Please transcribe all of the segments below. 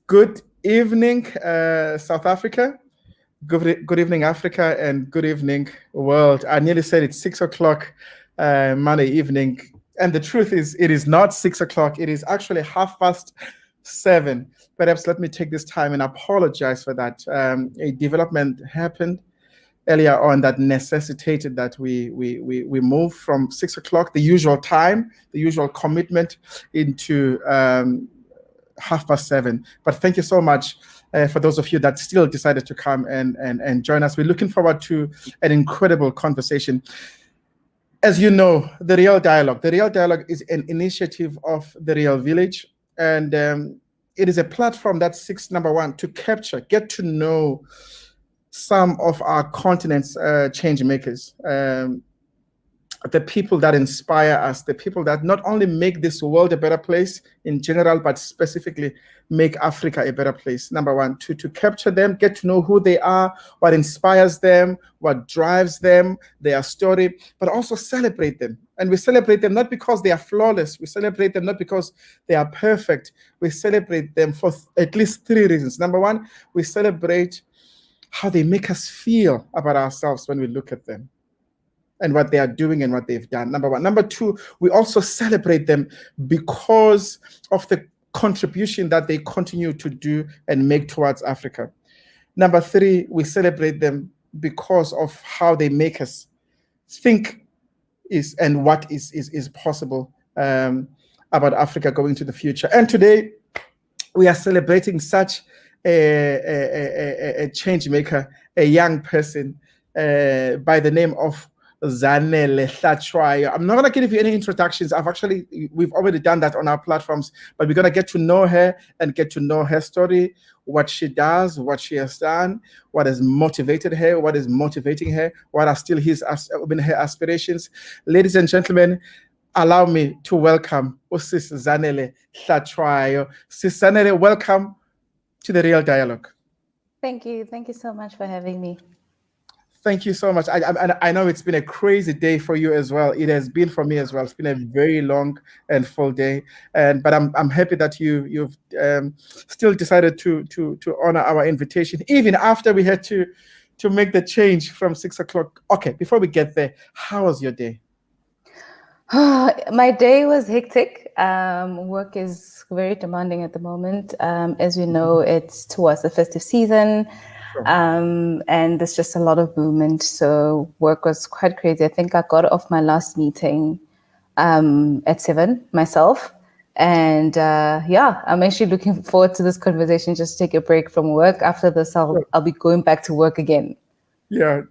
Good evening, South Africa. Good evening, Africa, and good evening, world. I nearly said it's 6 o'clock Monday evening, and the truth is, it is not 6 o'clock. It is actually 7:30. Perhaps let me take this time and apologize for that. A development happened earlier on that necessitated that we move from 6 o'clock, the usual time, the usual commitment, into 7:30. But thank you so much for those of you that still decided to come and join us. We're looking forward to an incredible conversation. As you know, the Real Dialogue is an initiative of the Real Village, and it is a platform that seeks, number one, to capture, get to know some of our continent's change makers, the people that inspire us, the people that not only make this world a better place in general, but specifically make Africa a better place. Number one, to capture them, get to know who they are, what inspires them, what drives them, their story, but also celebrate them. And we celebrate them not because they are flawless. We celebrate them not because they are perfect. We celebrate them for at least 3 reasons. Number one, we celebrate how they make us feel about ourselves when we look at them and what they are doing and what they've done. Number one. Number two, we also celebrate them because of the contribution that they continue to do and make towards Africa. Number three, we celebrate them because of how they make us think and what is possible about Africa going to the future. And today, we are celebrating such a change maker, a young person by the name of Zanele Hlatshwayo. I'm not going to give you any introductions. We've already done that on our platforms, but we're going to get to know her and get to know her story, what she does, what she has done, what has motivated her, what is motivating her, what are still her aspirations. Ladies and gentlemen, allow me to welcome Sis Zanele Hlatshwayo. Sis Zanele, welcome to the Real Dialogue. Thank you. Thank you so much for having me. Thank you so much. I know it's been a crazy day for you as well. It has been for me as well. It's been a very long and full day, but I'm happy that you've still decided to honor our invitation, even after we had to make the change from 6 o'clock. Okay, before we get there, how was your day? My day was hectic. Work is very demanding at the moment. As we know, it's towards the festive season. And there's just a lot of movement. So work was quite crazy. I think I got off my last meeting at 7 myself. And I'm actually looking forward to this conversation, just take a break from work. After this, I'll be going back to work again. Yeah.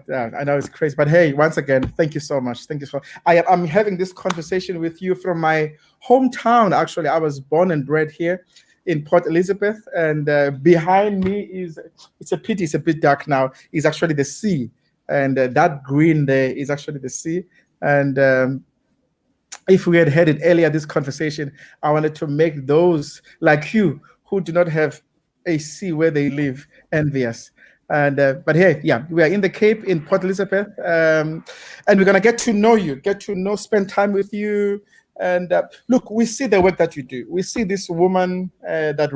I know it's crazy. But hey, once again, thank you so much. Thank you so much. I'm having this conversation with you from my hometown. Actually, I was born and bred here in Port Elizabeth, and behind me it's a pity, it's a bit dark now, is actually the sea, and that green there is actually the sea. And if we had had it earlier, this conversation, I wanted to make those like you who do not have a sea where they live envious. And but hey, we are in the Cape in Port Elizabeth, and we're gonna get to know you, spend time with you. And look, we see the work that you do. We see this woman that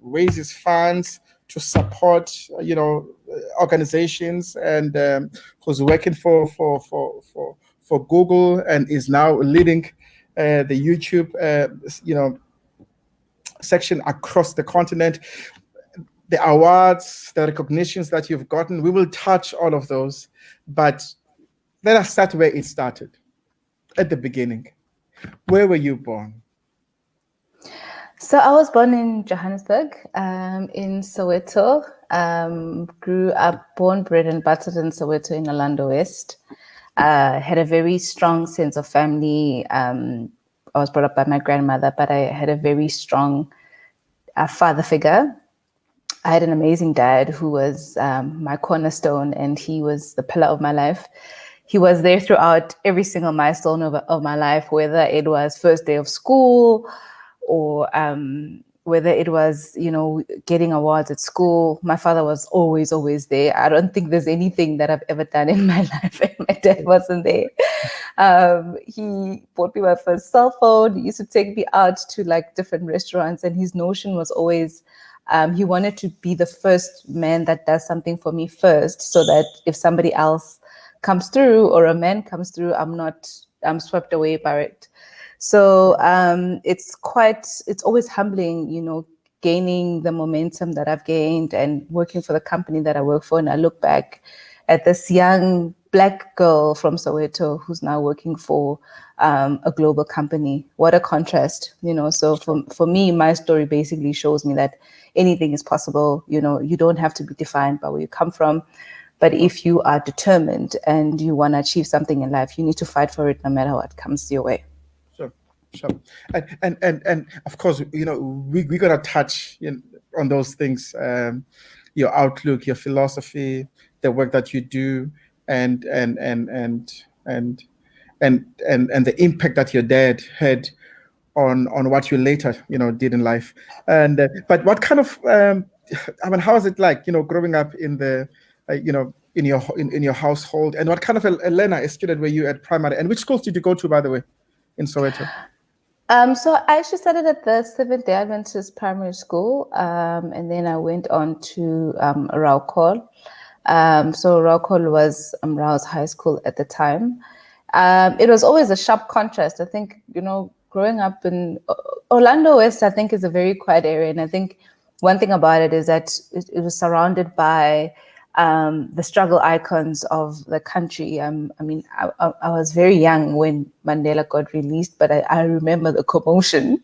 raises funds to support, organizations, and who's working for Google and is now leading the YouTube, section across the continent. The awards, the recognitions that you've gotten, we will touch all of those. But let us start where it started, at the beginning. Where were you born? So I was born in Johannesburg, in Soweto. Grew up, born, bred, and buttered in Soweto in Orlando West. Had a very strong sense of family. I was brought up by my grandmother, but I had a very strong father figure. I had an amazing dad who was my cornerstone, and he was the pillar of my life. He was there throughout every single milestone of my life, whether it was first day of school or whether it was, getting awards at school. My father was always there. I don't think there's anything that I've ever done in my life and my dad wasn't there. He bought me my first cell phone. He used to take me out to like different restaurants, and his notion was always he wanted to be the first man that does something for me first, so that if somebody else comes through or a man comes through, I'm swept away by it. So it's always humbling, gaining the momentum that I've gained and working for the company that I work for. And I look back at this young Black girl from Soweto who's now working for a global company. What a contrast, So for me, my story basically shows me that anything is possible. You don't have to be defined by where you come from. But if you are determined and you want to achieve something in life, you need to fight for it no matter what comes your way. Sure. And of course, we're gonna touch on those things, your outlook, your philosophy, the work that you do, and the impact that your dad had on what you later did in life. And but what kind of how is it like growing up in the in your household, and what kind of a learner, a student were you at primary, and which schools did you go to, by the way, in Soweto? So I actually started at the Seventh-day Adventist Primary School, and then I went on to Raukol. So Raukol was Rao's high school at the time. It was always a sharp contrast. I think, growing up in Orlando West, I think is a very quiet area. And I think one thing about it is that it was surrounded by the struggle icons of the country. I was very young when Mandela got released, but I remember the commotion.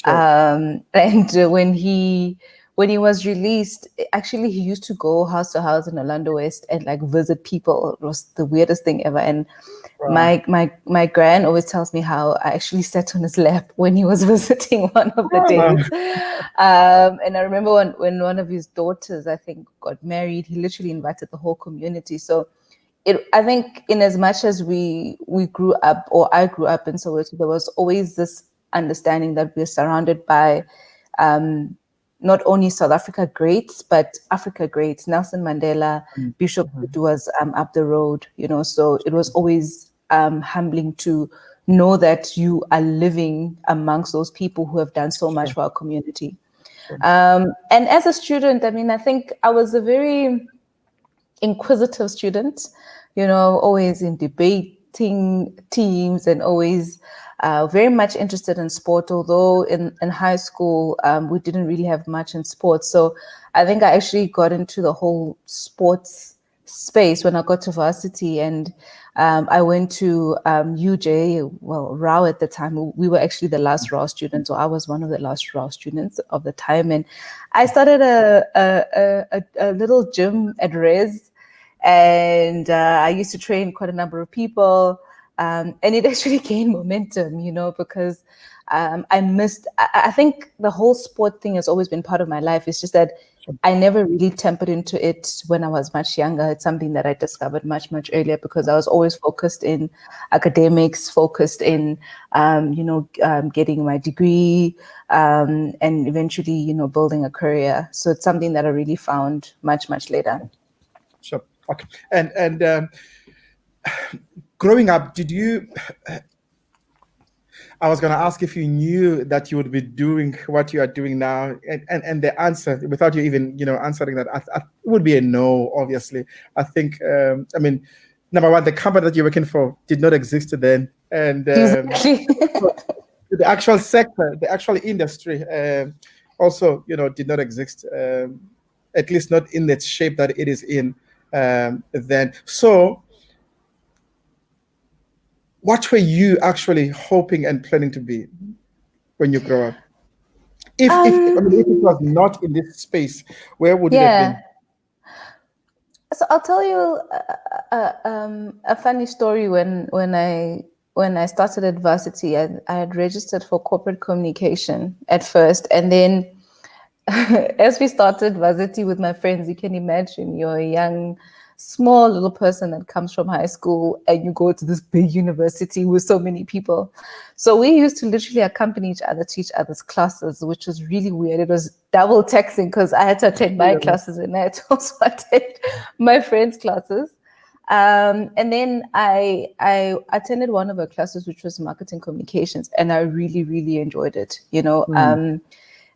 Sure. And when he was released, actually he used to go house to house in Orlando West and like visit people. It was the weirdest thing ever. And wow. My gran always tells me how I actually sat on his lap when he was visiting one of the days. And I remember when one of his daughters, I think, got married, he literally invited the whole community. So I think in as much as we grew up, or I grew up in Soweto, there was always this understanding that we're surrounded by not only South Africa greats, but Africa greats. Nelson Mandela, Bishop Tutu was up the road, so it was always humbling to know that you are living amongst those people who have done so much for our community. And as a student, I think I was a very inquisitive student, always in debating teams and always very much interested in sport, although in high school, we didn't really have much in sports. So I think I actually got into the whole sports space when I got to varsity, and I went to UJ, Rao at the time. We were actually the last Rao students, or I was one of the last Rao students of the time. And I started a little gym at Res, and I used to train quite a number of people. And it actually gained momentum, because I think the whole sport thing has always been part of my life. It's just that I never really tempered into it when I was much younger. It's something that I discovered much, much earlier, because I was always focused in academics, focused in, getting my degree, and eventually, building a career. So it's something that I really found much, much later. Sure. Okay. And growing up, did you... I was going to ask if you knew that you would be doing what you are doing now, and the answer, without you even answering that, I would be a no. Obviously, I think. Number one, the company that you're working for did not exist then, and exactly. the actual sector, the actual industry, also did not exist, at least not in the shape that it is in then. So, what were you actually hoping and planning to be when you grow up? If it was not in this space, where would it have been? So I'll tell you a funny story. When I started at varsity, I had registered for corporate communication at first, and then as we started varsity with my friends, you can imagine you're a young, small little person that comes from high school and you go to this big university with so many people. So we used to literally accompany each other to each other's classes, which was really weird. It was double taxing because I had to attend my classes and I had to also attend my friends' classes. And then I attended one of her classes, which was marketing communications, and I really, really enjoyed it,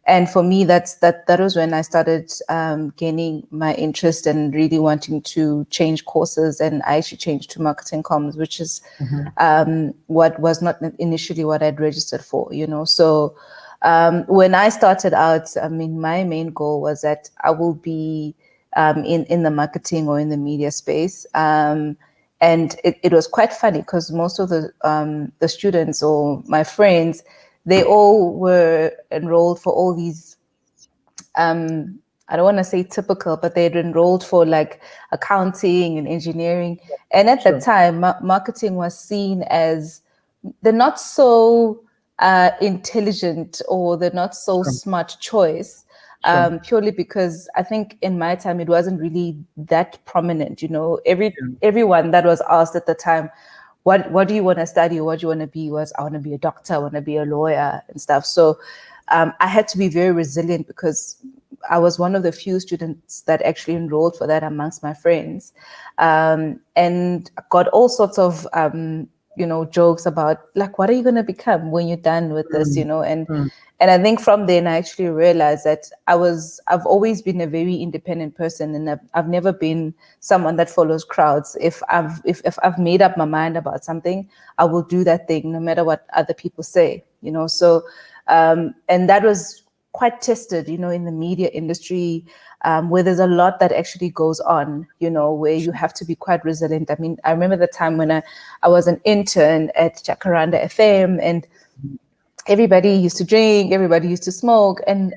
and for me, that was when I started gaining my interest and really wanting to change courses. And I actually changed to marketing comms, which is what was not initially what I'd registered for, So when I started out, I mean, my main goal was that I will be in the marketing or in the media space. And it was quite funny because most of the students or my friends, they all were enrolled for all these, I don't want to say typical, but they had enrolled for like accounting and engineering. And at that time, marketing was seen as the not so intelligent or the not so smart choice. Purely because I think in my time, it wasn't really that prominent, everyone that was asked at the time, what do you want to study or what do you want to be, was I want to be a doctor, I want to be a lawyer and stuff. So I had to be very resilient because I was one of the few students that actually enrolled for that amongst my friends, and got all sorts of jokes about like, what are you going to become when you're done with this, and I think from then I actually realized that I've always been a very independent person, and I've never been someone that follows crowds. If I've made up my mind about something, I will do that thing no matter what other people say, So, and that was quite tested, in the media industry, where there's a lot that actually goes on, where you have to be quite resilient. I mean, I remember the time when I was an intern at Jacaranda FM, and everybody used to drink, everybody used to smoke, and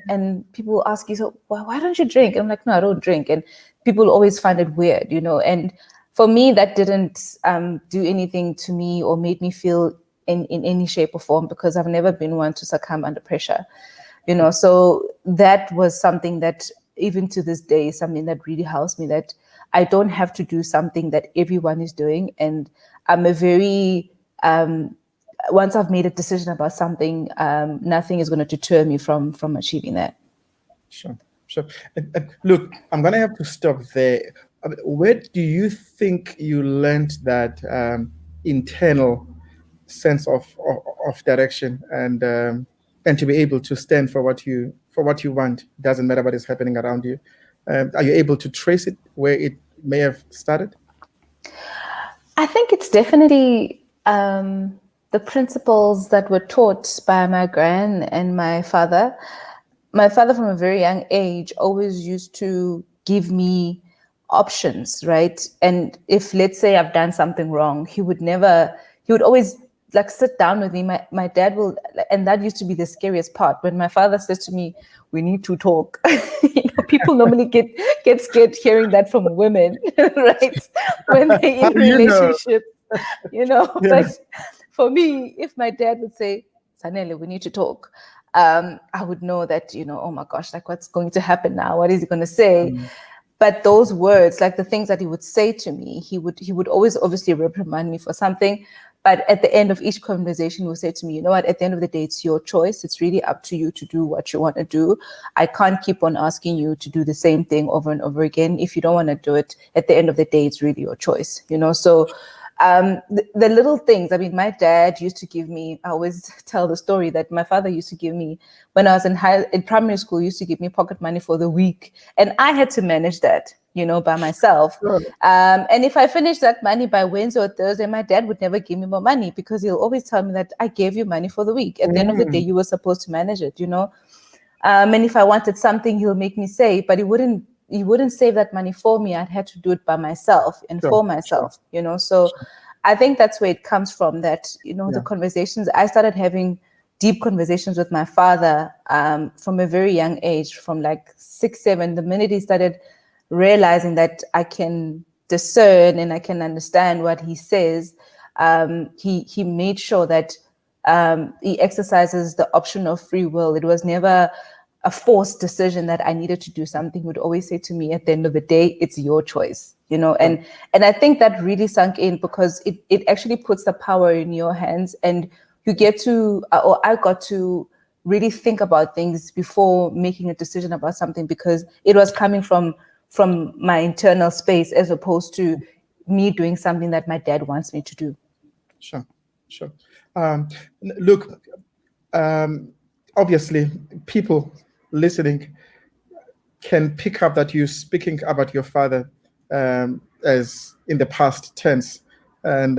people will ask you, so why don't you drink? And I'm like, no, I don't drink. And people always find it weird, and for me, that didn't do anything to me or made me feel in any shape or form, because I've never been one to succumb under pressure, so that was something that even to this day is something that really helps me, that I don't have to do something that everyone is doing. And I'm a very once I've made a decision about something, nothing is going to deter me from achieving that. Sure. Look, I'm going to have to stop there. Where do you think you learned that internal sense of direction and to be able to stand for what you want? Doesn't matter what is happening around you. Are you able to trace it where it may have started? I think it's definitely the principles that were taught by my gran and my father. My father, from a very young age, always used to give me options, right? And if, let's say, I've done something wrong, he would always like sit down with me. My dad will, and that used to be the scariest part. When my father says to me, we need to talk, people normally get scared hearing that from women, right? When they're in relationships, Yeah. But for me, if my dad would say, Zanele, we need to talk, I would know that, oh my gosh, like what's going to happen now? What is he going to say? But those words, like the things that he would say to me, he would always obviously reprimand me for something. But at the end of each conversation, he would say to me, you know what, at the end of the day, it's your choice. It's really up to you to do what you want to do. I can't keep on asking you to do the same thing over and over again. If you don't want to do it, at the end of the day, it's really your choice, So the little things, I mean, my dad used to give me, I always tell the story that my father used to give me when I was in primary school, used to give me pocket money for the week. And I had to manage that, by myself. Sure. And if I finished that money by Wednesday or Thursday, my dad would never give me more money, because he'll always tell me that I gave you money for the week. At the end of the day, you were supposed to manage it, And if I wanted something, he'll make me say, but he wouldn't save that money for me. I'd had to do it by myself and for myself, So I think that's where it comes from, that, the conversations. I started having deep conversations with my father from a very young age, from like 6, 7. The minute he started realizing that I can discern and I can understand what he says, he made sure that he exercises the option of free will. It was never a forced decision that I needed to do something. He would always say to me, at the end of the day, it's your choice, and I think that really sunk in, because it actually puts the power in your hands, and you get to, or I got to really think about things before making a decision about something, because it was coming from my internal space, as opposed to me doing something that my dad wants me to do. Sure. Look, obviously, people listening can pick up that you're speaking about your father as in the past tense, and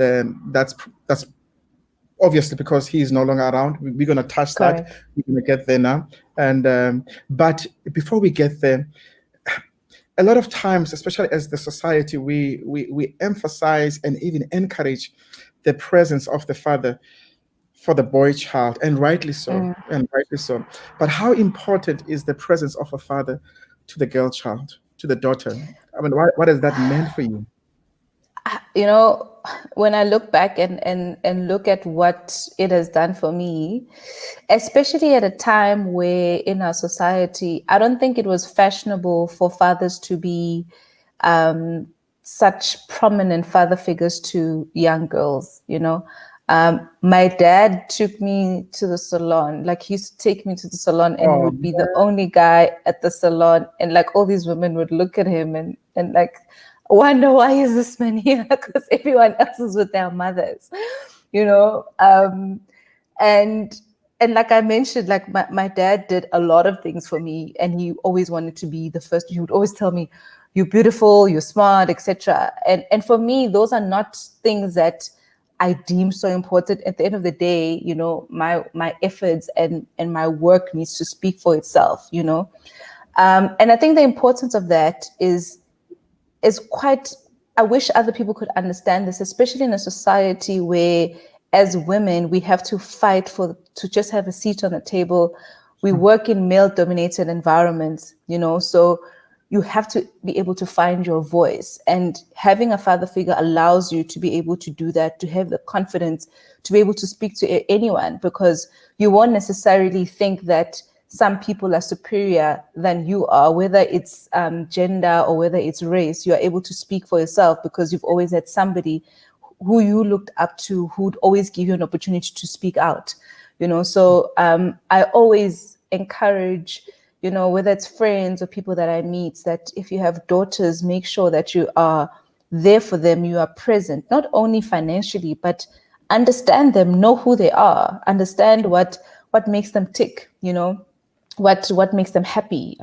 that's obviously because he is no longer around. We're going to touch Correct. that. We're going to get there now, and but before we get there, a lot of times, especially as the society, we emphasize and even encourage the presence of the father for the boy child, and rightly so, But how important is the presence of a father to the girl child, to the daughter? I mean, what has that meant for you? You know, when I look back and look at what it has done for me, especially at a time where in our society, I don't think it was fashionable for fathers to be such prominent father figures to young girls, you know. My dad took me to the salon. Like, he used to take me to the salon, and he would be the only guy at the salon, and like all these women would look at him and like wonder, why is this man here? Because everyone else is with their mothers, you know. And like I mentioned, like my dad did a lot of things for me, and he always wanted to be the first. He would always tell me, "You're beautiful, you're smart, etc." And for me, those are not things that I deem so important. At the end of the day, you know, my efforts and my work needs to speak for itself, you know. And I think the importance of that is quite, I wish other people could understand this, especially in a society where as women, we have to fight to just have a seat on the table. We work in male dominated environments, you know, so you have to be able to find your voice, and having a father figure allows you to be able to do that, to have the confidence to be able to speak to anyone, because you won't necessarily think that some people are superior than you are, whether it's gender or whether it's race. You are able to speak for yourself because you've always had somebody who you looked up to, who'd always give you an opportunity to speak out, you know. So I always encourage, you know, whether it's friends or people that I meet, that if you have daughters, make sure that you are there for them, you are present, not only financially, but understand them, know who they are, understand what makes them tick, you know, what makes them happy.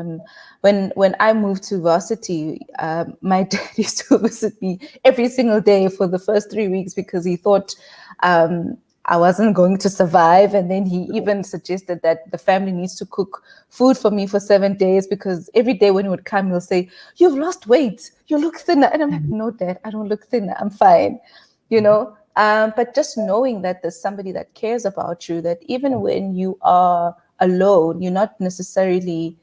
When I moved to varsity, my dad used to visit me every single day for the first 3 weeks because he thought I wasn't going to survive. And then he even suggested that the family needs to cook food for me for 7 days, because every day when he would come, he'll say, "You've lost weight, you look thinner." And I'm like, "No, Dad, I don't look thinner, I'm fine," you know. But just knowing that there's somebody that cares about you, that even when you are alone, you're not necessarily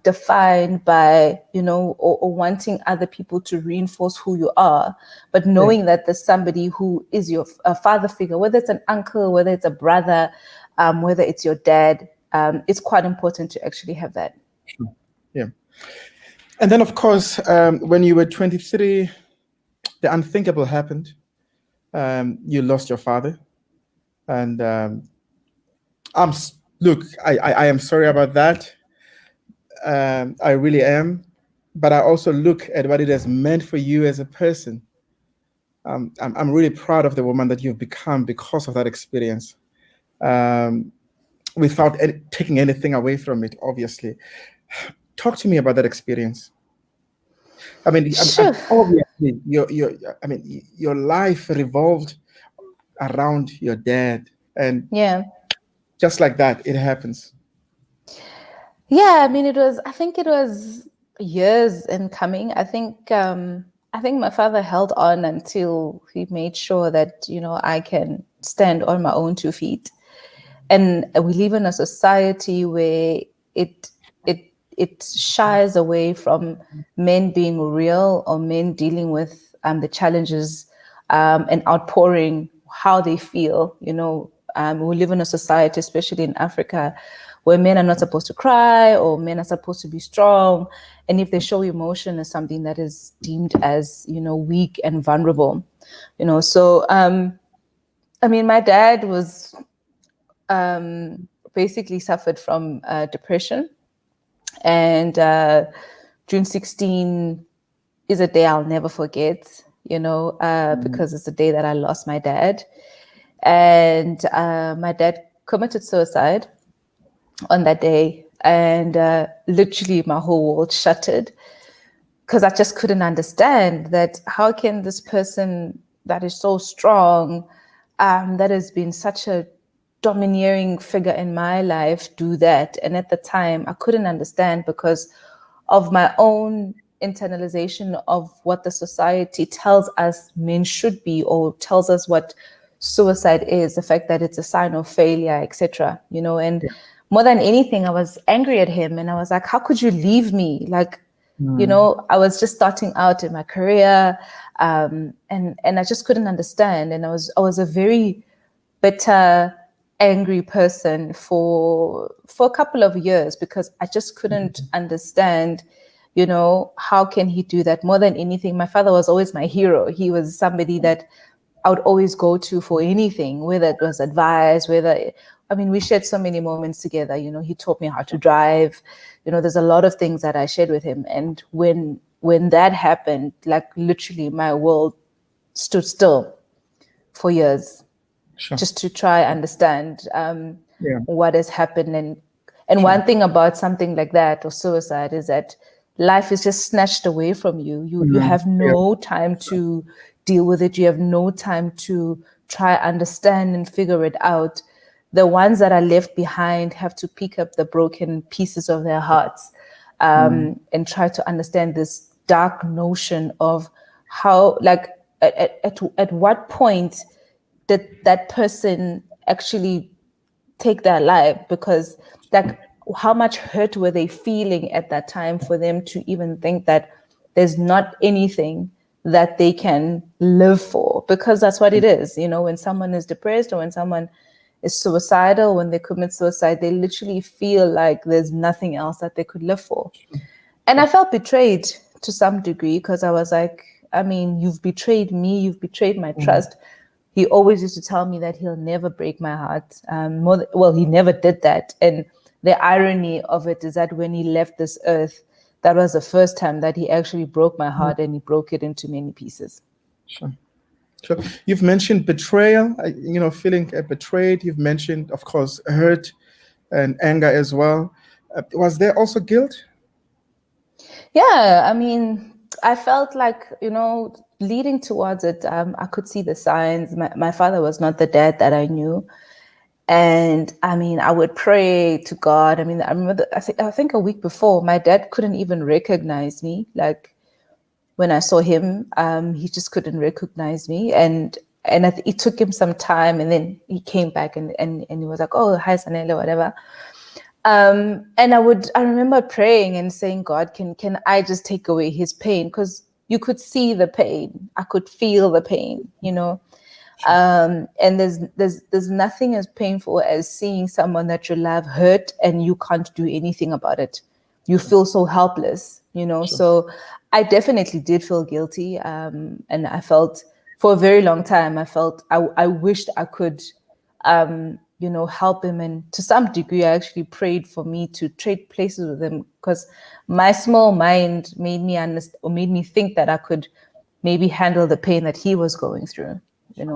defined by, you know, or wanting other people to reinforce who you are, but knowing that there's somebody who is your father figure, whether it's an uncle, whether it's a brother, whether it's your dad. It's quite important to actually have that. Yeah. And then, of course, when you were 23, the unthinkable happened. You lost your father. And look, I am sorry about that. I really am. But I also look at what it has meant for you as a person. I'm really proud of the woman that you've become because of that experience, without taking anything away from it, obviously. Talk to me about that experience. I mean, Sure. obviously, your life revolved around your dad, and Yeah. just like that, it happens. Yeah, I mean, I think it was years in coming. I think my father held on until he made sure that, you know, I can stand on my own 2 feet. And we live in a society where it shies away from men being real, or men dealing with the challenges and outpouring how they feel. You know, we live in a society, especially in Africa, where men are not supposed to cry, or men are supposed to be strong. And if they show emotion as something that is deemed as, you know, weak and vulnerable, you know. So, I mean, my dad was basically suffered from depression. And June 16 is a day I'll never forget. because it's the day that I lost my dad. And my dad committed suicide on that day. And literally my whole world shuttered, because I just couldn't understand that how can this person that is so strong, that has been such a domineering figure in my life, do that. And at the time, I couldn't understand because of my own internalization of what the society tells us men should be, or tells us what suicide is, the fact that it's a sign of failure, etc. And more than anything, I was angry at him, and I was like, how could you leave me? Like, I was just starting out in my career, and I just couldn't understand. And I was a very bitter, angry person for a couple of years, because I just couldn't understand, how can he do that? More than anything, my father was always my hero. He was somebody that I would always go to for anything, whether it was advice, we shared so many moments together. He taught me how to drive. There's a lot of things that I shared with him. And when that happened, like literally my world stood still for years, just to try understand what has happened. And one thing about something like that, or suicide, is that life is just snatched away from you. You have no time to deal with it. You have no time to try understand and figure it out. The ones that are left behind have to pick up the broken pieces of their hearts, and try to understand this dark notion of how, like, at what point did that person actually take their life? Because, like, how much hurt were they feeling at that time for them to even think that there's not anything that they can live for? Because that's what it is. When someone is depressed, or when someone is suicidal, when they commit suicide, they literally feel like there's nothing else that they could live for. And I felt betrayed to some degree, because I was like, you've betrayed me, you've betrayed my trust. He always used to tell me that he'll never break my heart. He never did that. And the irony of it is that when he left this earth, that was the first time that he actually broke my heart, and he broke it into many pieces. Sure. You've mentioned betrayal, feeling betrayed. You've mentioned, of course, hurt and anger as well. Was there also guilt? Yeah, I felt like, leading towards it, I could see the signs. My father was not the dad that I knew. And I would pray to God. I remember, I think a week before, my dad couldn't even recognize me. Like, when I saw him, he just couldn't recognize me. And it took him some time, and then he came back and he was like, oh, hi, Zanele, whatever. And I remember praying and saying, God, can I just take away his pain? Because you could see the pain. I could feel the pain, and there's nothing as painful as seeing someone that you love hurt and you can't do anything about it. You feel so helpless, So I definitely did feel guilty. And I felt, for a very long time, I wished I could, help him. And to some degree, I actually prayed for me to trade places with him, because my small mind made me understand, or made me think that I could maybe handle the pain that he was going through,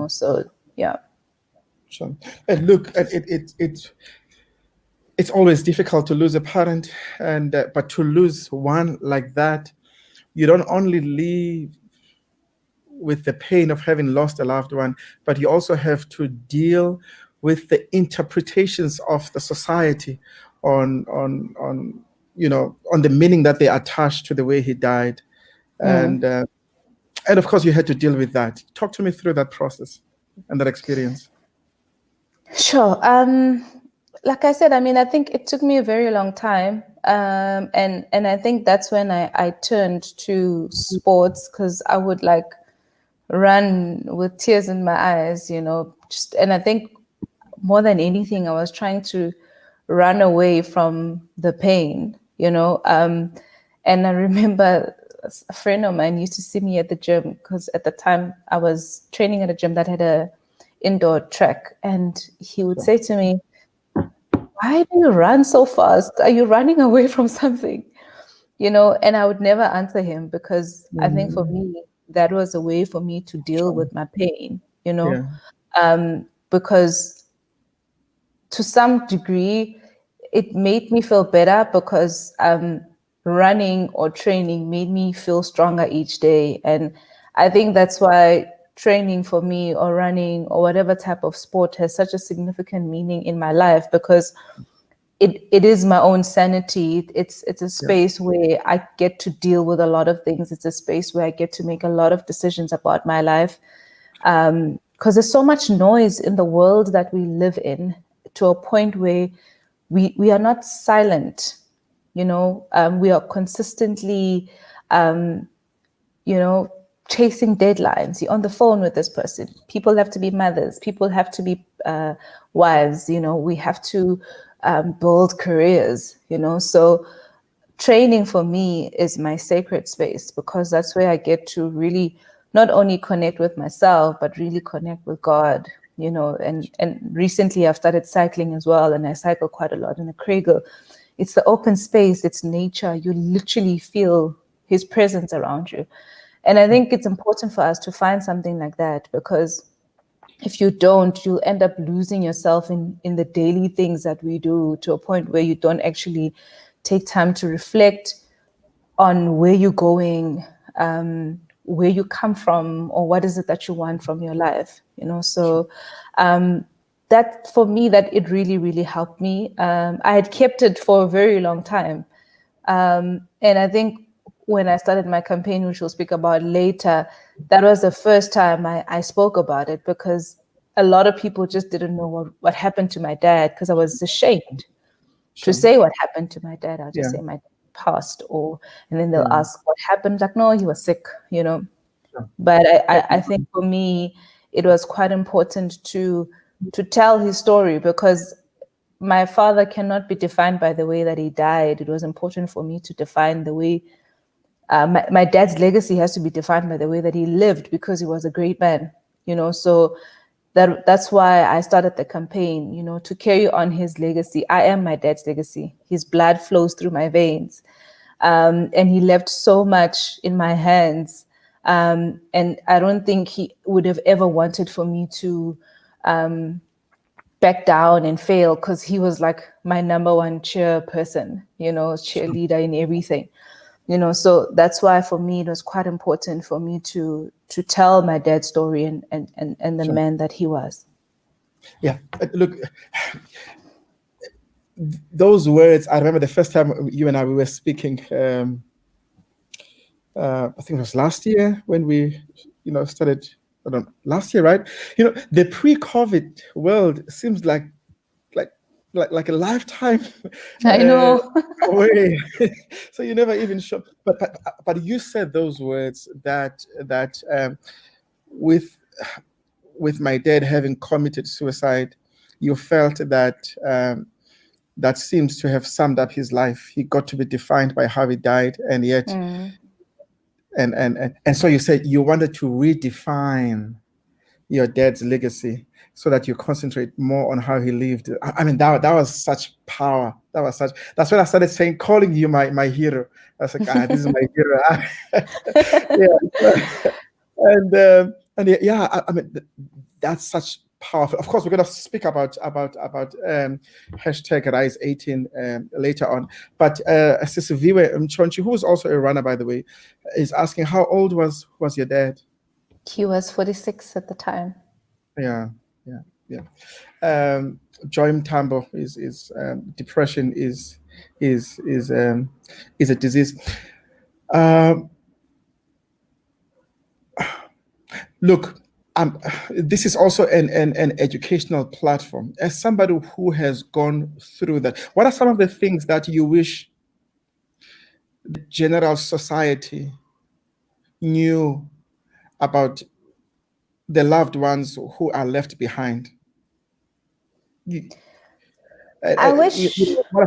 So, yeah. Sure. And look, it's always difficult to lose a parent, but to lose one like that, you don't only live with the pain of having lost a loved one, but you also have to deal with the interpretations of the society on the meaning that they attach to the way he died. And of course you had to deal with that. Talk to me through that process and that experience. Sure. Like I said, I think it took me a very long time. And I think that's when I turned to sports, because I would like run with tears in my eyes, and I think more than anything, I was trying to run away from the pain, and I remember a friend of mine used to see me at the gym, because at the time I was training at a gym that had a indoor track, and he would say to me, why do you run so fast? Are you running away from something? And I would never answer him, because I think for me, that was a way for me to deal with my pain, you know, Yeah. because to some degree, it made me feel better because running or training made me feel stronger each day. And I think that's why training for me, or running, or whatever type of sport, has such a significant meaning in my life, because it is my own sanity. It's a space where I get to deal with a lot of things. It's a space where I get to make a lot of decisions about my life. Because there's so much noise in the world that we live in, to a point where we are not silent, you know. We are consistently, you know, chasing deadlines. You're on the phone with this person. People have to be mothers. People have to be wives. You know, we have to build careers, you know. So training for me is my sacred space, because that's where I get to really not only connect with myself, but really connect with God, you know. And recently I've started cycling as well, and I cycle quite a lot in the Kregel. It's the open space, it's nature. You literally feel his presence around you. And I think it's important for us to find something like that, because if you don't, you'll end up losing yourself in the daily things that we do, to a point where you don't actually take time to reflect on where you're going, where you come from, or what is it that you want from your life, you know. So that, for me, that it really, really helped me. I had kept it for a very long time. And I think when I started my campaign, which we'll speak about later, that was the first time I spoke about it, because a lot of people just didn't know what happened to my dad, because I was ashamed to say what happened to my dad. I'll just say my dad passed, and then they'll ask what happened. Like, no, he was sick, you know. But I think for me, it was quite important to tell his story, because my father cannot be defined by the way that he died. It was important for me to define the way. My dad's legacy has to be defined by the way that he lived, because he was a great man, you know. So that's why I started the campaign, you know, to carry on his legacy. I am my dad's legacy. His blood flows through my veins, and he left so much in my hands. And I don't think he would have ever wanted for me to back down and fail, because he was like my number one cheer person, you know, cheerleader in everything. You know, so that's why for me it was quite important for me to tell my dad's story and the man that he was. Yeah, look, those words, I remember the first time you and I, we were speaking, I think it was last year when we, you know, started, I don't know, last year, right? You know, the pre-COVID world seems like a lifetime I know. away. So you never even show. But you said those words that with my dad having committed suicide, you felt that that seems to have summed up his life. He got to be defined by how he died, and yet, and so you said you wanted to redefine your dad's legacy, so that you concentrate more on how he lived. I mean, that was such power. That's when I started saying, calling you my hero. I was like, this is my hero. I mean, that's such powerful. Of course, we're going to speak about hashtag Rise 18 later on. But Sister Viwe Mchonchi, who is also a runner, by the way, is asking, how old was your dad? He was 46 at the time. Yeah. Joy Mtambo is depression is a disease. Look, this is also an educational platform. As somebody who has gone through that, what are some of the things that you wish the general society knew about the loved ones who are left behind? I wish. What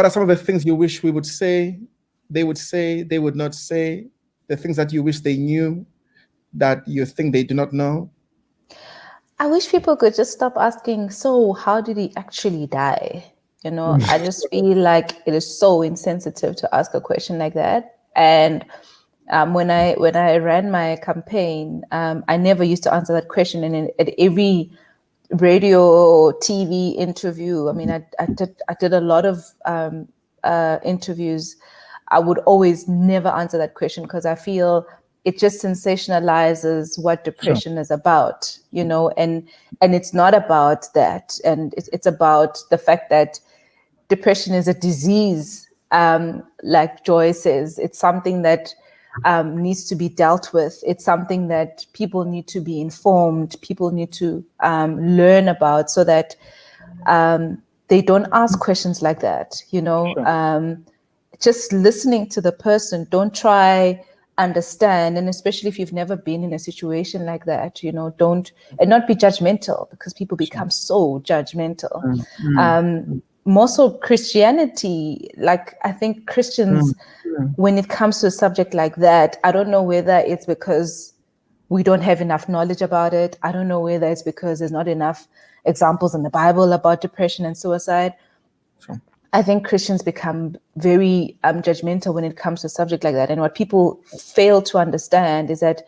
are some of the things you wish we would say, they would not say, the things that you wish they knew that you think they do not know? I wish people could just stop asking, so how did he actually die? You know, I just feel like it is so insensitive to ask a question like that. And When I ran my campaign, I never used to answer that question, and at every radio or TV interview, I mean, I did a lot of interviews. I would always never answer that question because I feel it just sensationalizes what depression is about, you know, and it's not about that, and it's about the fact that depression is a disease, like Joy says. It's something that needs to be dealt with. It's something that people need to be informed, people need to learn about, so that they don't ask questions like that, you know. Just listening to the person, don't try understand, and especially if you've never been in a situation like that, you know, and not be judgmental, because people become so judgmental. More so Christianity, like I think Christians, when it comes to a subject like that, I don't know whether it's because we don't have enough knowledge about it. I don't know whether it's because there's not enough examples in the Bible about depression and suicide. I think Christians become very judgmental when it comes to a subject like that. And what people fail to understand is that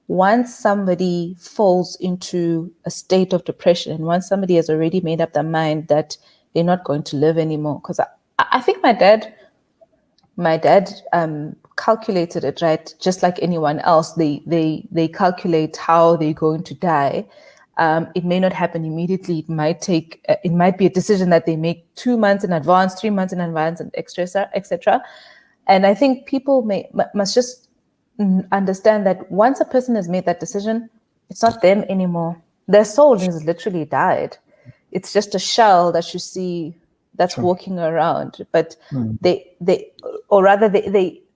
once somebody falls into a state of depression, and once somebody has already made up their mind that they're not going to live anymore, because I think my dad calculated it, right? Just like anyone else, they calculate how they're going to die. It may not happen immediately. It might be a decision that they make 2 months in advance, 3 months in advance, and etc. And I think people must just understand that once a person has made that decision, it's not them anymore. Their soul has literally died. It's just a shell that you see that's walking around. But they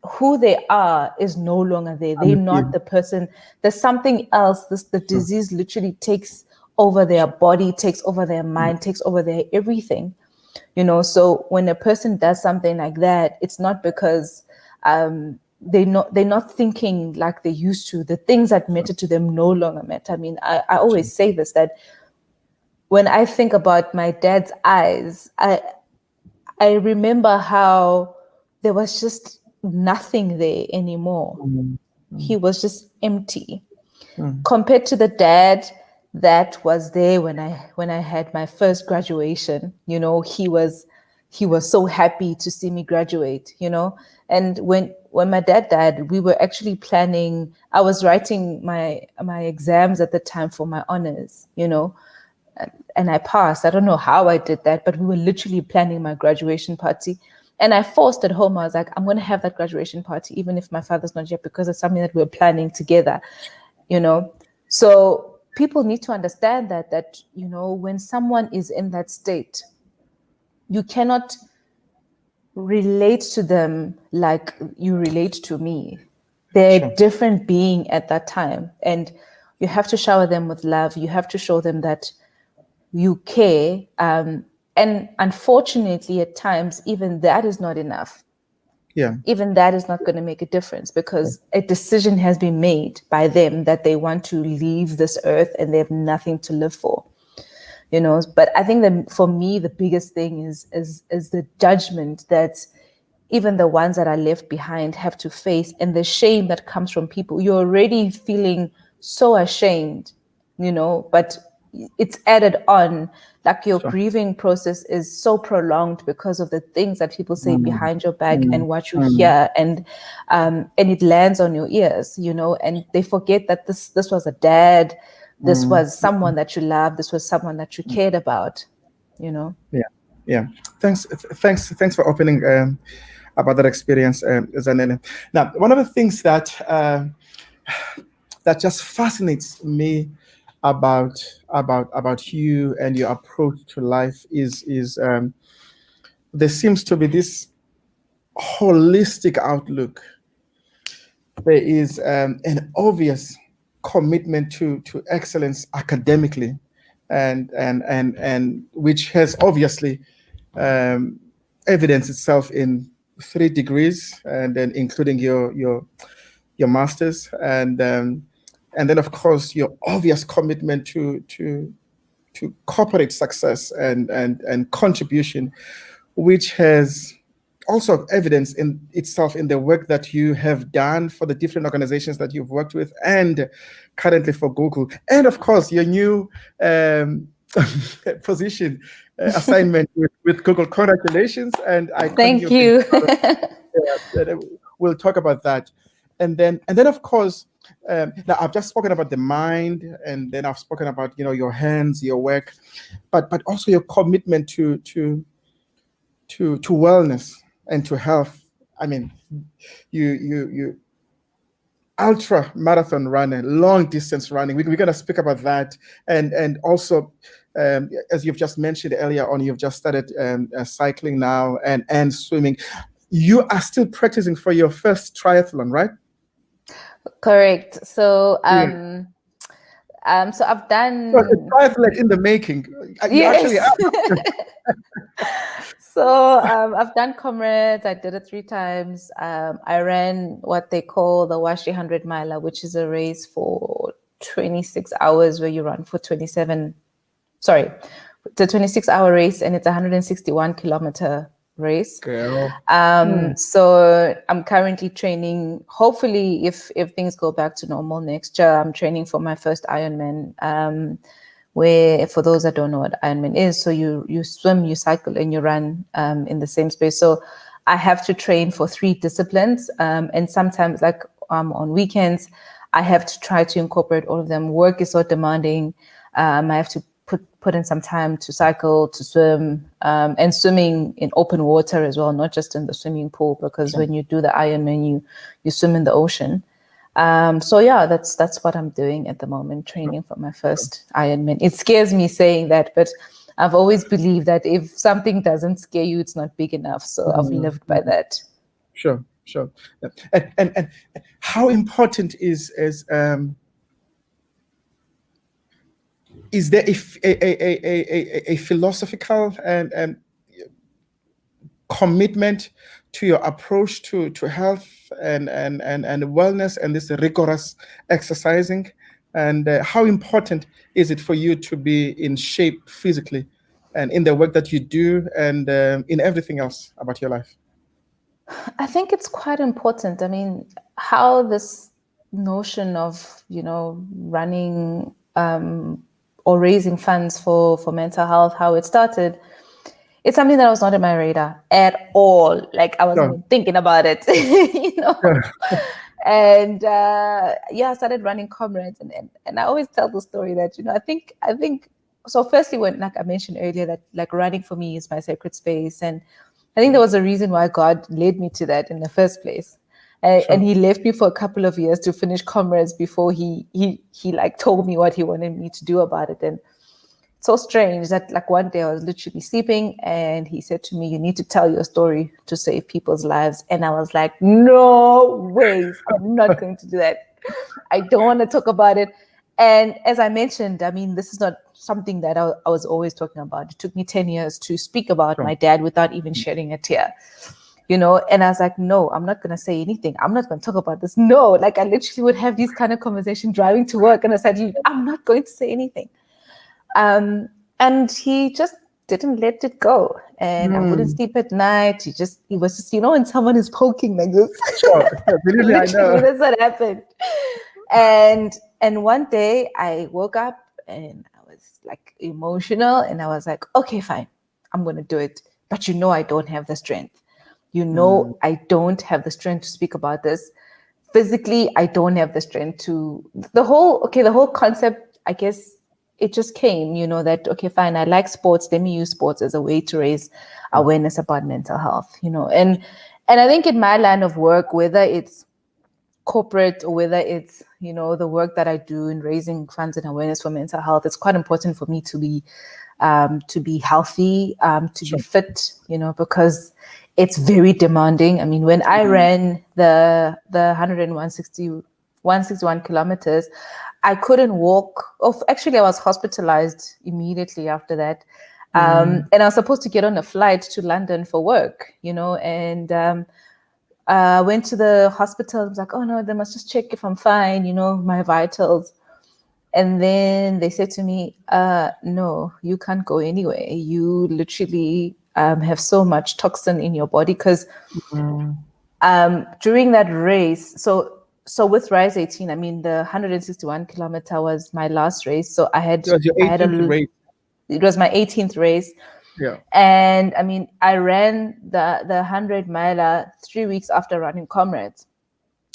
who they are is no longer there. They're not the person. There's something else. The disease literally takes over their body, takes over their mind, takes over their everything. You know, so when a person does something like that, it's not because they're not thinking like they used to. The things that matter to them no longer matter. I mean, I always say this, that when I think about my dad's eyes, I remember how there was just nothing there anymore. He was just empty. Compared to the dad that was there when I had my first graduation, you know, he was so happy to see me graduate, you know. And when my dad died, we were actually planning. I was writing my exams at the time for my honors, you know, and I passed. I don't know how I did that, but we were literally planning my graduation party. And I forced at home. I was like, I'm going to have that graduation party, even if my father's not here, because it's something that we're planning together, you know. So people need to understand that, you know, when someone is in that state, you cannot relate to them like you relate to me. They're a different being at that time. And you have to shower them with love. You have to show them that you care. And unfortunately, at times, even that is not enough. Even that is not going to make a difference, because a decision has been made by them that they want to leave this earth and they have nothing to live for, you know. But I think that for me, the biggest thing is the judgment that even the ones that are left behind have to face, and the shame that comes from people. You're already feeling so ashamed, you know, but it's added on. Like your grieving process is so prolonged because of the things that people say behind your back and what you hear, and it lands on your ears, you know, and they forget that this was a dad, this was someone that you loved, this was someone that you cared about, you know. Thanks for opening about that experience, Zanele. Now, one of the things that just fascinates me about you and your approach to life is there seems to be this holistic outlook. There is an obvious commitment to excellence academically, and which has obviously evidenced itself in 3 degrees, and then including your master's, and then of course your obvious commitment to corporate success and contribution, which has also evidence in itself in the work that you have done for the different organizations that you've worked with, and currently for Google, and of course your new position assignment with Google. Congratulations, and I Thank you. we'll talk about that, and then of course, now I've just spoken about the mind, and then I've spoken about your hands, your work, but also your commitment to wellness and to health. I mean, you ultra marathon runner, long distance running. We're going to speak about that, and also, as you've just mentioned earlier on, you've just started cycling now and swimming. You are still practicing for your first triathlon, right? Correct. So so I've done a triathlon in the making. Yes. So I've done Comrades. I did it 3 times. I ran what they call the Washie 100 miler, which is a race for 26 hours where you run for 27. Sorry, it's a 26-hour race, and it's a 161-kilometer race. So I'm currently training. Hopefully, if things go back to normal next year, I'm training for my first Ironman. Where, for those that don't know what Ironman is, so you swim, you cycle, and you run in the same space. So I have to train for 3 disciplines, and sometimes, like on weekends, I have to try to incorporate all of them. Work is so demanding. I have to put in some time to cycle, to swim, and swimming in open water as well, not just in the swimming pool, because when you do the Ironman, you swim in the ocean. So yeah, that's what I'm doing at the moment, training for my first Ironman. It scares me saying that, but I've always believed that if something doesn't scare you, it's not big enough. So I've lived by that. Sure. And how important is there a philosophical and commitment to your approach to health and wellness and this rigorous exercising? And how important is it for you to be in shape physically and in the work that you do and in everything else about your life? I think it's quite important. I mean, how this notion of, running or raising funds for mental health, how it started, it's something that was not in my radar at all. Like, I wasn't even thinking about it, And I started running Comrades, and I always tell the story that I think so. Firstly, when, like I mentioned earlier, that like running for me is my sacred space, and I think there was a reason why God led me to that in the first place. And he left me for a couple of years to finish Comrades before he like told me what he wanted me to do about it. And it's so strange that like one day I was literally sleeping and he said to me, "You need to tell your story to save people's lives." And I was like, "No ways, I'm not going to do that. I don't want to talk about it." And as I mentioned, I mean, this is not something that I was always talking about. It took me 10 years to speak about my dad without even shedding a tear. And I was like, no, I'm not going to say anything. I'm not going to talk about this. No, like I literally would have these kind of conversations driving to work. And I said, I'm not going to say anything. And he just didn't let it go. And I wouldn't sleep at night. He was just, when someone is poking like this. Sure. Believe me, I know. That's what happened. And one day I woke up and I was like emotional. And I was like, okay, fine, I'm going to do it. But I don't have the strength. I don't have the strength to speak about this. Physically, I don't have the strength to the whole concept, I guess it just came, that, okay, fine, I like sports. Let me use sports as a way to raise awareness about mental health, and I think in my line of work, whether it's corporate or whether it's, the work that I do in raising funds and awareness for mental health, it's quite important for me to be healthy, to be fit, because it's very demanding. I mean, when I ran the 161 kilometers, I couldn't walk. Actually, I was hospitalized immediately after that. And I was supposed to get on a flight to London for work, and went to the hospital. I was like, oh no, they must just check if I'm fine, my vitals. And then they said to me, no, you can't go anywhere. You literally have so much toxin in your body because Mm. during that race, so with Rise 18, I mean, the 161 kilometer was my last race. So It was your 18th race. It was my 18th race. Yeah. And I mean, I ran the 100 miler 3 weeks after running Comrades,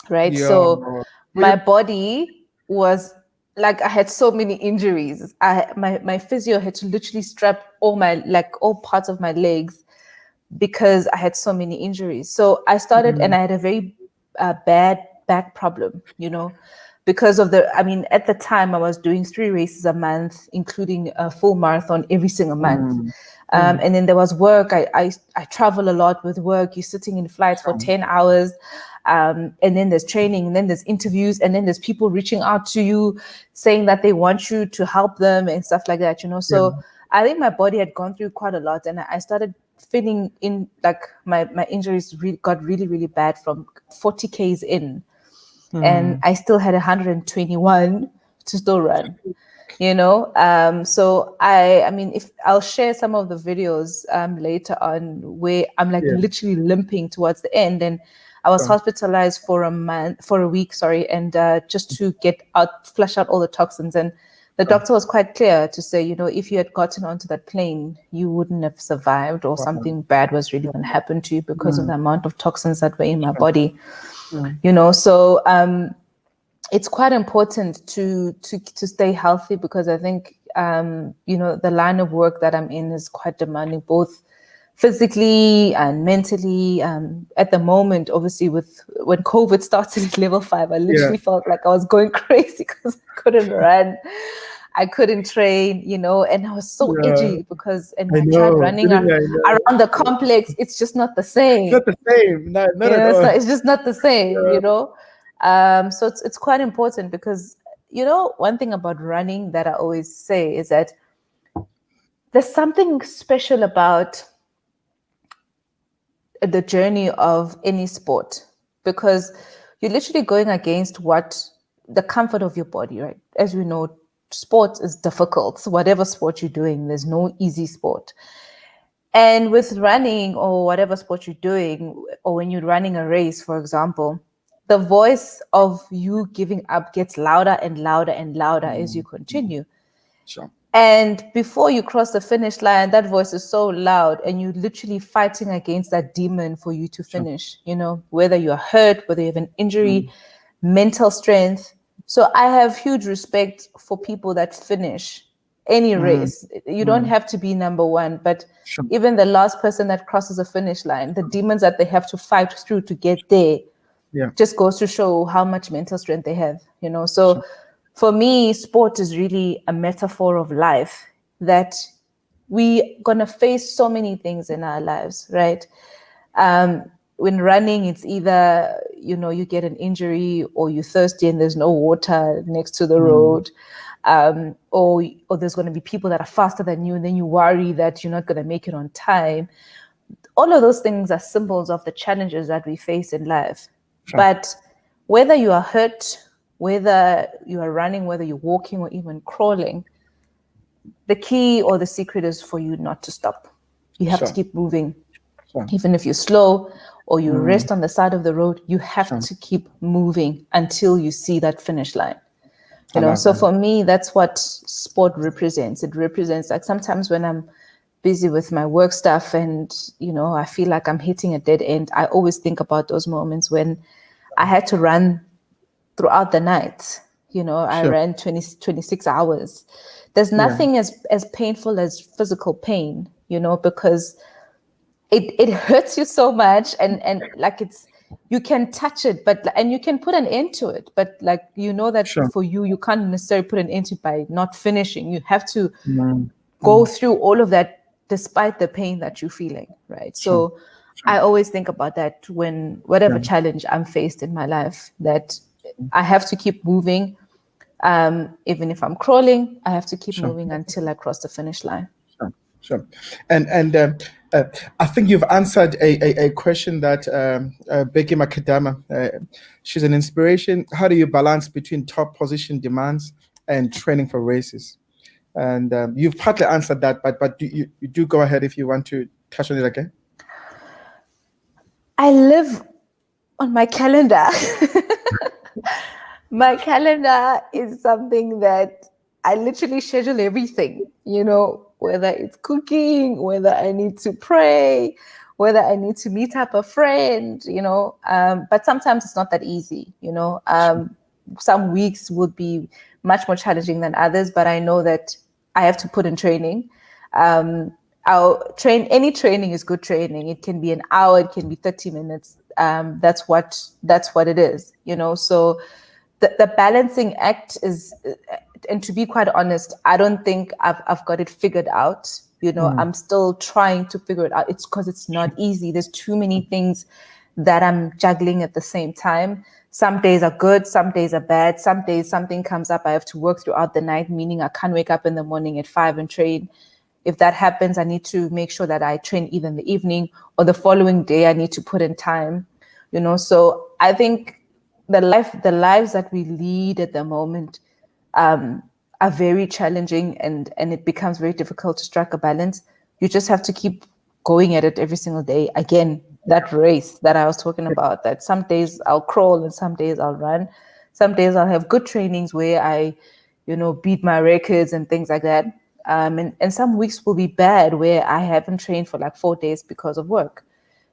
right? Yeah. So my body was like, I had so many injuries. My physio had to literally strap all parts of my legs because I had so many injuries. So I started, and I had a very bad back problem, because of at the time I was doing 3 races a month, including a full marathon every single month. And then there was work. I travel a lot with work. You're sitting in flights for 10 hours. And then there's training, and then there's interviews, and then there's people reaching out to you saying that they want you to help them and stuff like that, So I think my body had gone through quite a lot, and I started feeling in like my injuries got really, really bad from 40 Ks in. And I still had 121 to still run, so I mean, if I'll share some of the videos later on where I'm literally limping towards the end, and I was hospitalized for a week, and just to flush out all the toxins. And the doctor was quite clear to say, if you had gotten onto that plane, you wouldn't have survived, or something bad was really going to happen to you because of the amount of toxins that were in my body. So it's quite important to stay healthy, because I think the line of work that I'm in is quite demanding, both physically and mentally. At the moment, obviously, when COVID started at level 5, I literally felt like I was going crazy because I couldn't run, I couldn't train, and I was so edgy because, and I tried running around the complex. It's just not the same. It's not the same. Not at all. It's just not the same, So it's quite important because, one thing about running that I always say is that there's something special about the journey of any sport, because you're literally going against the comfort of your body, right? As we know, sport is difficult. So whatever sport you're doing, there's no easy sport. And with running or whatever sport you're doing, or when you're running a race, for example, the voice of you giving up gets louder and louder and louder as you continue. Sure. And before you cross the finish line, that voice is so loud, and you're literally fighting against that demon for you to finish, whether you're hurt, whether you have an injury, mental strength. So I have huge respect for people that finish any race. You don't have to be number one, but even the last person that crosses the finish line, the demons that they have to fight through to get there, just goes to show how much mental strength they have, So for me, sport is really a metaphor of life, that we're going to face so many things in our lives, right? When running, it's either, you get an injury, or you're thirsty and there's no water next to the road, or there's going to be people that are faster than you, and then you worry that you're not going to make it on time. All of those things are symbols of the challenges that we face in life. But whether you are hurt, whether you are running, whether you're walking or even crawling, the key or the secret is for you not to stop. You have to keep moving. Even if you're slow or you rest on the side of the road, you have to keep moving until you see that finish line. So for me, that's what sport represents. It represents, like, sometimes when I'm busy with my work stuff and, I feel like I'm hitting a dead end, I always think about those moments when I had to run throughout the night. I ran 26 hours. There's nothing as painful as physical pain, because it hurts you so much, and like, you can touch it, and you can put an end to it, but like, that for you can't necessarily put an end to it by not finishing. You have to go through all of that despite the pain that you're feeling, right? So I always think about that when whatever challenge I'm faced in my life, that I have to keep moving. Even if I'm crawling, I have to keep moving until I cross the finish line. Sure. And I think you've answered a question that Becky Makadama, she's an inspiration. How do you balance between top position demands and training for races? And you've partly answered that, but you do go ahead if you want to touch on it again? I live on my calendar. My calendar is something that I literally schedule everything, whether it's cooking, whether I need to pray, whether I need to meet up a friend, but sometimes it's not that easy, some weeks would be much more challenging than others, but I know that I have to put in training. Any training is good training. It can be an hour, it can be 30 minutes. That's what it is, so the balancing act is, and to be quite honest, I don't think I've got it figured out. I'm still trying to figure it out. It's because it's not easy. There's too many things that I'm juggling at the same time. Some days are good, some days are bad. Some days something comes up, I have to work throughout the night, meaning I can't wake up in the morning at 5 and train. If that happens, I need to make sure that I train either in the evening or the following day I need to put in time. So I think the lives that we lead at the moment are very challenging, and it becomes very difficult to strike a balance. You just have to keep going at it every single day. Again, that race that I was talking about, that some days I'll crawl and some days I'll run. Some days I'll have good trainings where I, beat my records and things like that. And some weeks will be bad where I haven't trained for like 4 days because of work,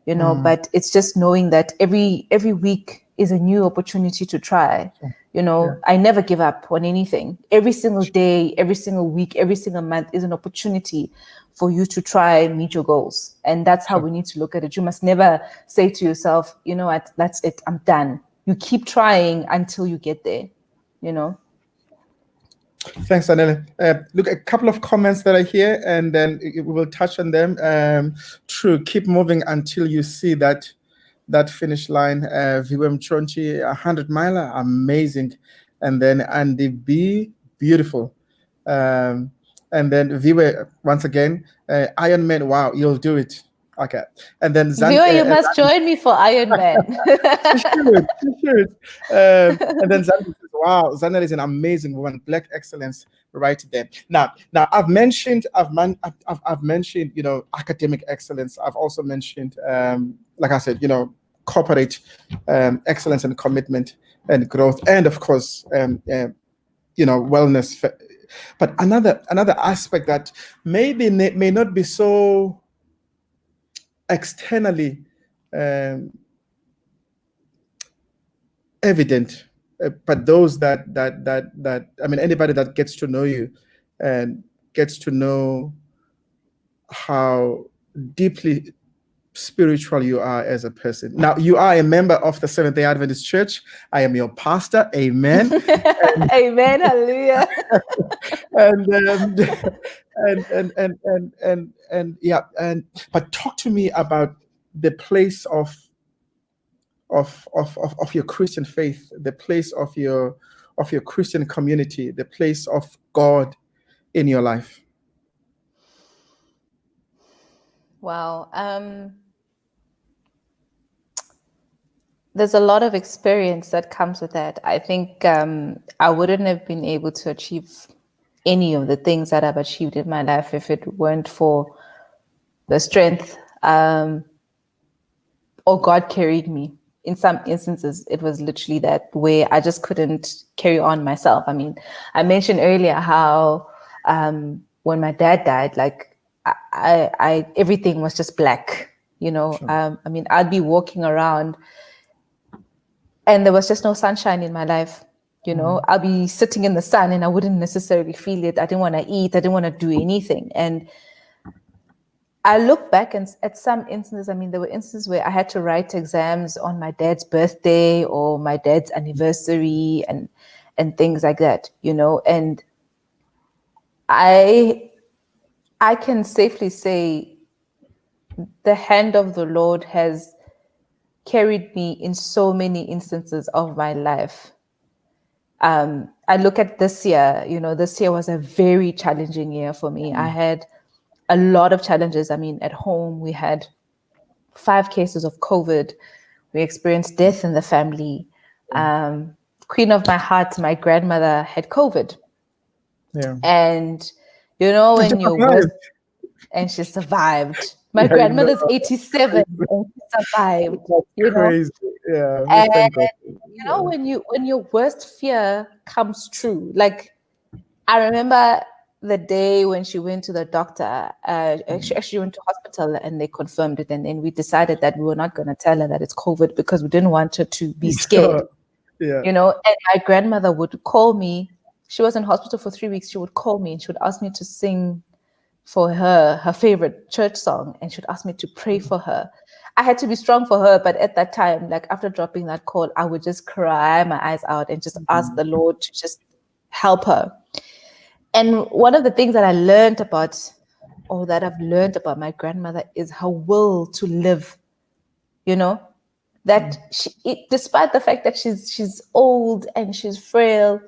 but it's just knowing that every week is a new opportunity to try. I never give up on anything. Every single day, every single week, every single month is an opportunity for you to try and meet your goals. And that's how we need to look at it. You must never say to yourself, what, that's it, I'm done. You keep trying until you get there, Thanks, Zanele. Look, a couple of comments that I hear, and then we will touch on them. True, keep moving until you see that finish line. Viwem Chonchi, 100-miler, amazing. And then Andy B, beautiful. And then Viwe, once again, Iron Man, wow, you'll do it. Okay. And then Viwe, you must join me for Iron Man. She should. And then Zanele says, wow, Zanele is an amazing woman. Black excellence right there. Now I've mentioned, academic excellence. I've also mentioned, like I said, corporate excellence and commitment and growth, and of course, wellness. But another aspect that maybe may not be so externally evident, but those that anybody that gets to know you and gets to know how deeply spiritual you are as a person. Now, you are a member of the Seventh-day Adventist Church. I am your pastor. Amen. Amen. Hallelujah. But talk to me about the place of your Christian faith, the place of your Christian community, the place of God in your life. Wow. There's a lot of experience that comes with that. I think I wouldn't have been able to achieve any of the things that I've achieved in my life if it weren't for the strength or God carried me. In some instances, it was literally that where I just couldn't carry on myself. I mean, I mentioned earlier how when my dad died, like I everything was just black, Sure. I'd be walking around and there was just no sunshine in my life. I'll be sitting in the sun and I wouldn't necessarily feel it. I didn't want to eat. I didn't want to do anything. And I look back and at some instances, there were instances where I had to write exams on my dad's birthday or my dad's anniversary and things like that, and I can safely say the hand of the Lord has carried me in so many instances of my life. I look at this year, this year was a very challenging year for me. I had a lot of challenges. At home, we had 5 cases of COVID. We experienced death in the family. Queen of my heart, my grandmother had COVID. Yeah. And, when you're and she survived. My Yeah, grandmother's 87 and she survived. That's crazy. Yeah, we And thank God. when your worst fear comes true, like I remember the day when she went to the doctor. She actually went to hospital and they confirmed it, and then we decided that we were not going to tell her that it's COVID because we didn't want her to be scared. Yeah. And my grandmother would call me. She was in hospital for 3 weeks. She would call me and she would ask me to sing for her favorite church song, and she'd ask me to pray for her. I had to be strong for her, but at that time, like after dropping that call, I would just cry my eyes out and just ask the Lord to just help her. And one of the things that I've learned about my grandmother is her will to live. That despite the fact that she's old and she's frail,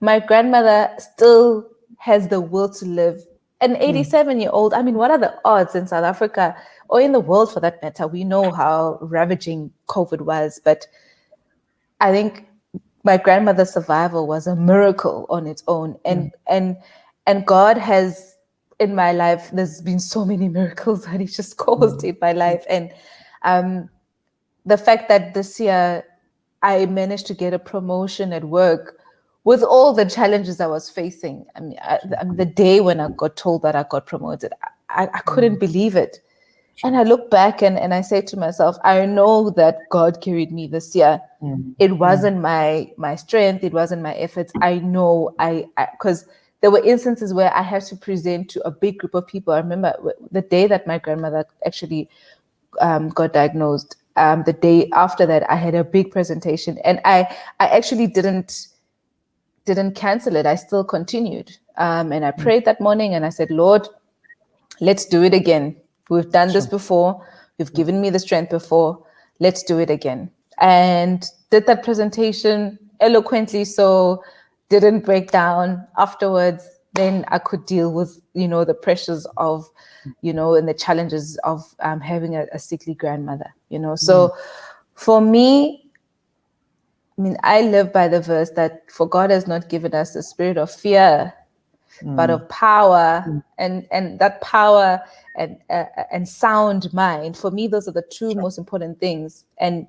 my grandmother still has the will to live. An 87-year-old, I mean, what are the odds in South Africa or in the world for that matter? We know how ravaging COVID was, but I think my grandmother's survival was a miracle on its own. And God has, in my life, there's been so many miracles that He just caused in my life. And the fact that this year I managed to get a promotion at work with all the challenges I was facing. I mean, the day when I got told that I got promoted, I couldn't believe it. And I look back and I say to myself, I know that God carried me this year. It wasn't my strength. It wasn't my efforts. I know because there were instances where I had to present to a big group of people. I remember the day that my grandmother actually got diagnosed. The day after that, I had a big presentation, and I actually didn't cancel it. I still continued. And I prayed that morning and I said, Lord, let's do it again. We've done this before. You've given me the strength before. Let's do it again. And did that presentation eloquently, so didn't break down afterwards. Then I could deal with, the pressures of, and the challenges of having a sickly grandmother, So for me, I mean, I live by the verse that for God has not given us a spirit of fear, but of power, and that power and sound mind. For me, those are the two most important things. And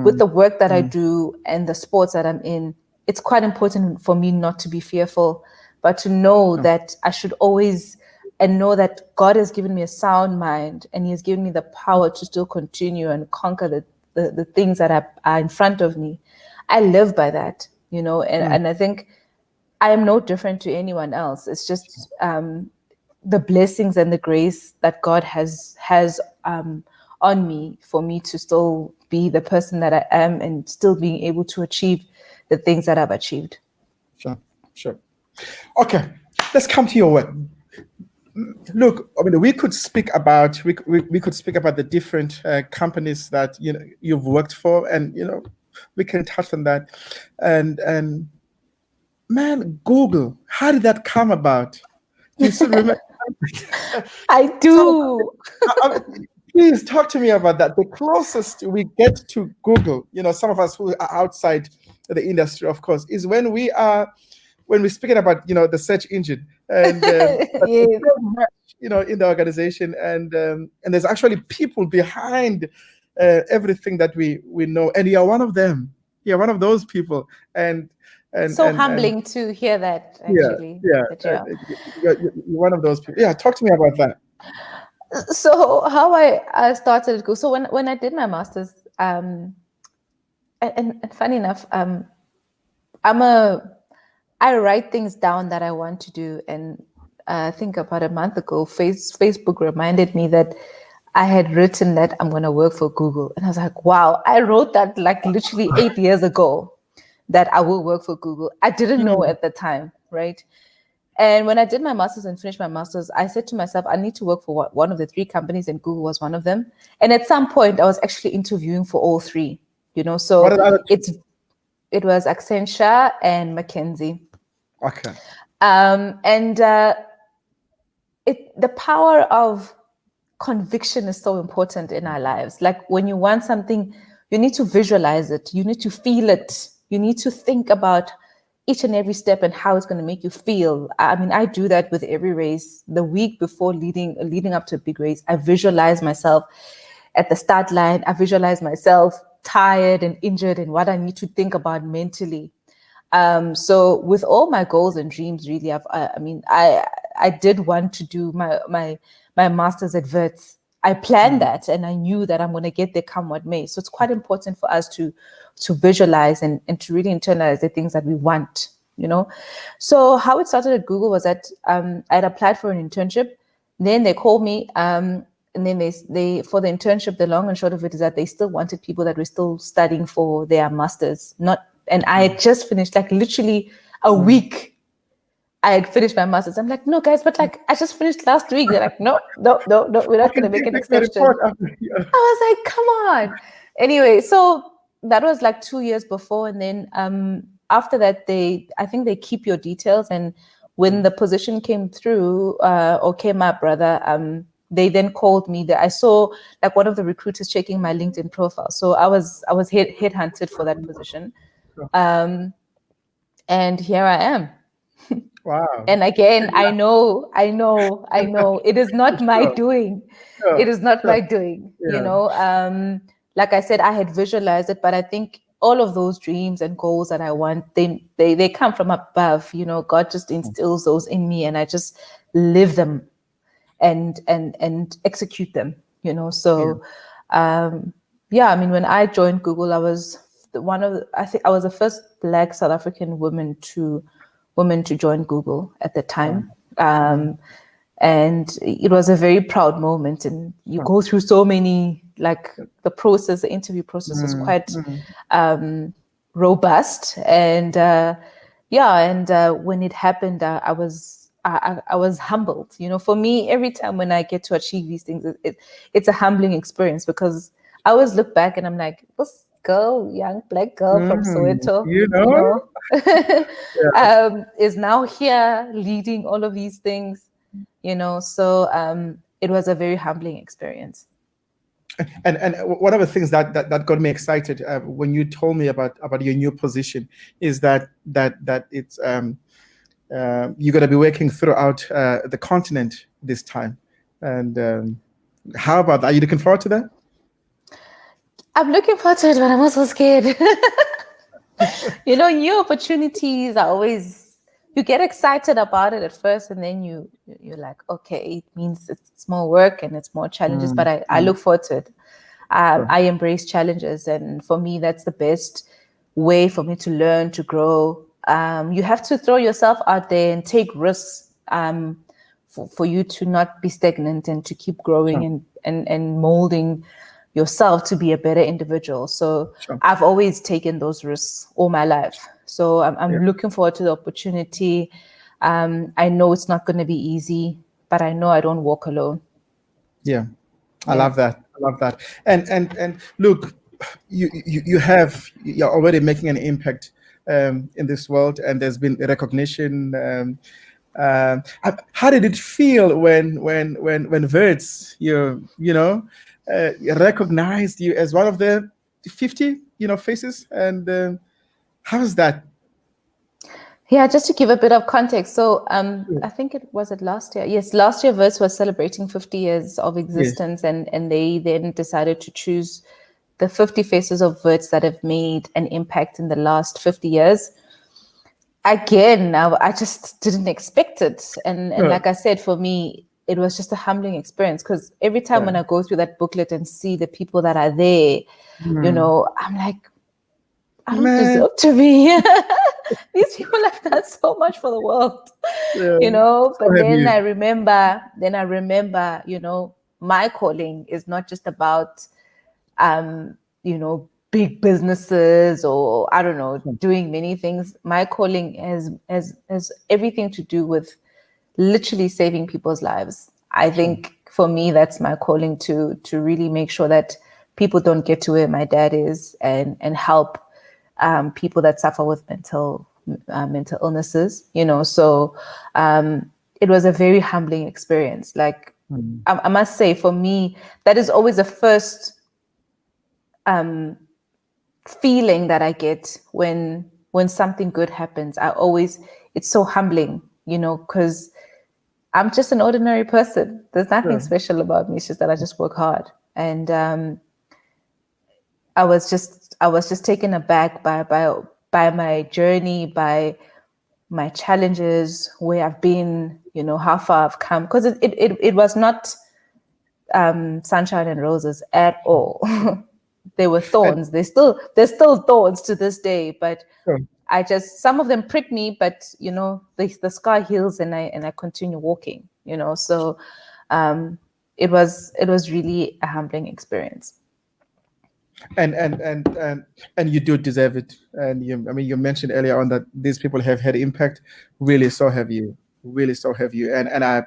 with the work that I do and the sports that I'm in, it's quite important for me not to be fearful, but to know that I should always, and know that God has given me a sound mind and He has given me the power to still continue and conquer the things that are in front of me. I live by that, and I think I am no different to anyone else. It's just the blessings and the grace that God has on me for me to still be the person that I am and still being able to achieve the things that I've achieved. Sure. Okay, let's come to your work. Look, I mean, we could speak about the different companies that you've worked for, and we can touch on that. And man, Google, how did that come about? Do you still remember? I do. Please talk to me about that. The closest we get to Google, some of us who are outside the industry, of course, is when we're speaking about the search engine, and Yes. in the organization, and there's actually people behind everything that we know, and you're one of them. You're one of those people, and so humbling to hear that. Actually, you're one of those people. Yeah, talk to me about that. So how I started Google. So when I did my master's, and funny enough, I write things down that I want to do, and I think about a month ago, Facebook reminded me that I had written that I'm going to work for Google. And I was like, wow, I wrote that like literally 8 years ago that I will work for Google. I didn't know at the time, right? And when I did my master's and finished my master's, I said to myself, I need to work for one of the three companies, and Google was one of them. And at some point, I was actually interviewing for all three, so it was Accenture and McKinsey. Okay. The power of conviction is so important in our lives. Like when you want something, you need to visualize it. You need to feel it. You need to think about each and every step and how it's going to make you feel. I mean, I do that with every race. The week before leading up to a big race, I visualize myself at the start line. I visualize myself tired and injured and what I need to think about mentally. So with all my goals and dreams, really, I did want to do my master's at Wits. I planned that, and I knew that I'm going to get there come what may. So it's quite important for us to visualize and to really internalize the things that we want, So how it started at Google was that I'd applied for an internship. Then they called me, and then they for the internship, the long and short of it is that they still wanted people that were still studying for their masters, and I had just finished, like literally a week. I had finished my master's. I'm like, no, guys, but like I just finished last week. They're like, no, we're not going to make an exception. I was like, come on. Anyway, so that was like 2 years before, and then after that, I think they keep your details. And when the position came through or came up, rather, they then called me. That I saw like one of the recruiters checking my LinkedIn profile. So I was headhunted for that position. And here I am. Wow. And again, I know, it is not my doing. It is not my doing, like I said, I had visualized it, but I think all of those dreams and goals that I want, they come from above, God just instills those in me and I just live them and execute them, so, I mean, when I joined Google, I was I was the first Black South African woman to join Google at the time. And it was a very proud moment. And you go through so many, like the interview process was quite robust. And when it happened, I was humbled. For me, every time when I get to achieve these things, it's a humbling experience because I always look back and I'm like, this girl, young Black girl from Soweto, is now here leading all of these things, so it was a very humbling experience. And one of the things that got me excited when you told me about your new position is that it's you're going to be working throughout the continent this time. And how about that? Are you looking forward to that? I'm looking forward to it, but I'm also scared. New opportunities are always, you get excited about it at first, and then you're like, okay, it means it's more work and it's more challenges, but I look forward to it. I embrace challenges, and for me, that's the best way for me to learn, to grow. You have to throw yourself out there and take risks for you to not be stagnant and to keep growing and molding yourself to be a better individual. So I've always taken those risks all my life. So I'm looking forward to the opportunity. I know it's not going to be easy, but I know I don't walk alone. Yeah. I love that. And look, you're already making an impact in this world, and there's been recognition. How did it feel when Wits, recognized you as one of the 50, faces, and how was that? Yeah, just to give a bit of context. So I think it was last year. Yes, last year Wits was celebrating 50 years of existence, and they then decided to choose the 50 faces of Wits that have made an impact in the last 50 years. Again, I just didn't expect it. And like I said, for me, it was just a humbling experience, because every time when I go through that booklet and see the people that are there, I'm like, I don't deserve to be here. These people have done so much for the world, But then I remember, my calling is not just about, big businesses or I don't know, doing many things. My calling has everything to do with literally saving people's lives. I think for me, that's my calling to really make sure that people don't get to where my dad is, and help people that suffer with mental illnesses, So it was a very humbling experience. Like I must say, for me, that is always the first feeling that I get when when something good happens, it's so humbling, because I'm just an ordinary person. There's nothing special about me. It's just that I just work hard. And I was just taken aback by my journey, by my challenges, where I've been, how far I've come. Because it was not sunshine and roses at all. There were thorns. There's still thorns to this day, but some of them prick me, but the scar heals and I continue walking, so it was really a humbling experience. And you do deserve it. And you mentioned earlier on that these people have had impact. Really, so have you. And I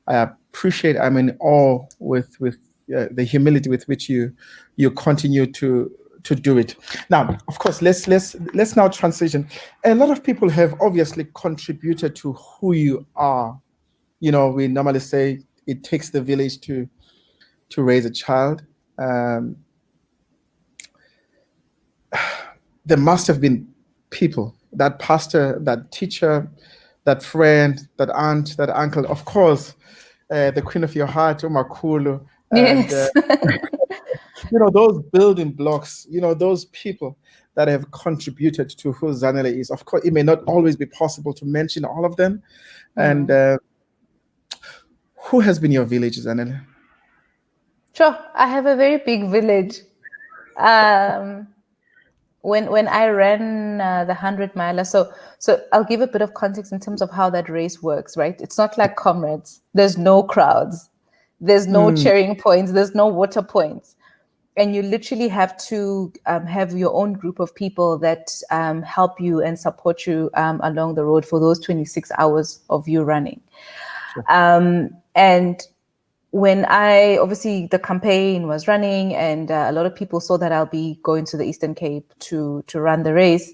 appreciate. I'm in awe with the humility with which you continue to do it. Now, of course, let's now transition. A lot of people have obviously contributed to who you are. We normally say it takes the village to raise a child. There must have been people, that pastor, that teacher, that friend, that aunt, that uncle, of course, the queen of your heart, Umakulu. Yes. Those building blocks, those people that have contributed to who Zanele is. Of course, it may not always be possible to mention all of them. And who has been your village, Zanele? Sure. I have a very big village. When I ran the 100-miler, so I'll give a bit of context in terms of how that race works, right? It's not like Comrades. There's no crowds. There's no cheering points. There's no water points. And you literally have to have your own group of people that help you and support you along the road for those 26 hours of you running. Sure. And when obviously the campaign was running and a lot of people saw that I'll be going to the Eastern Cape to run the race,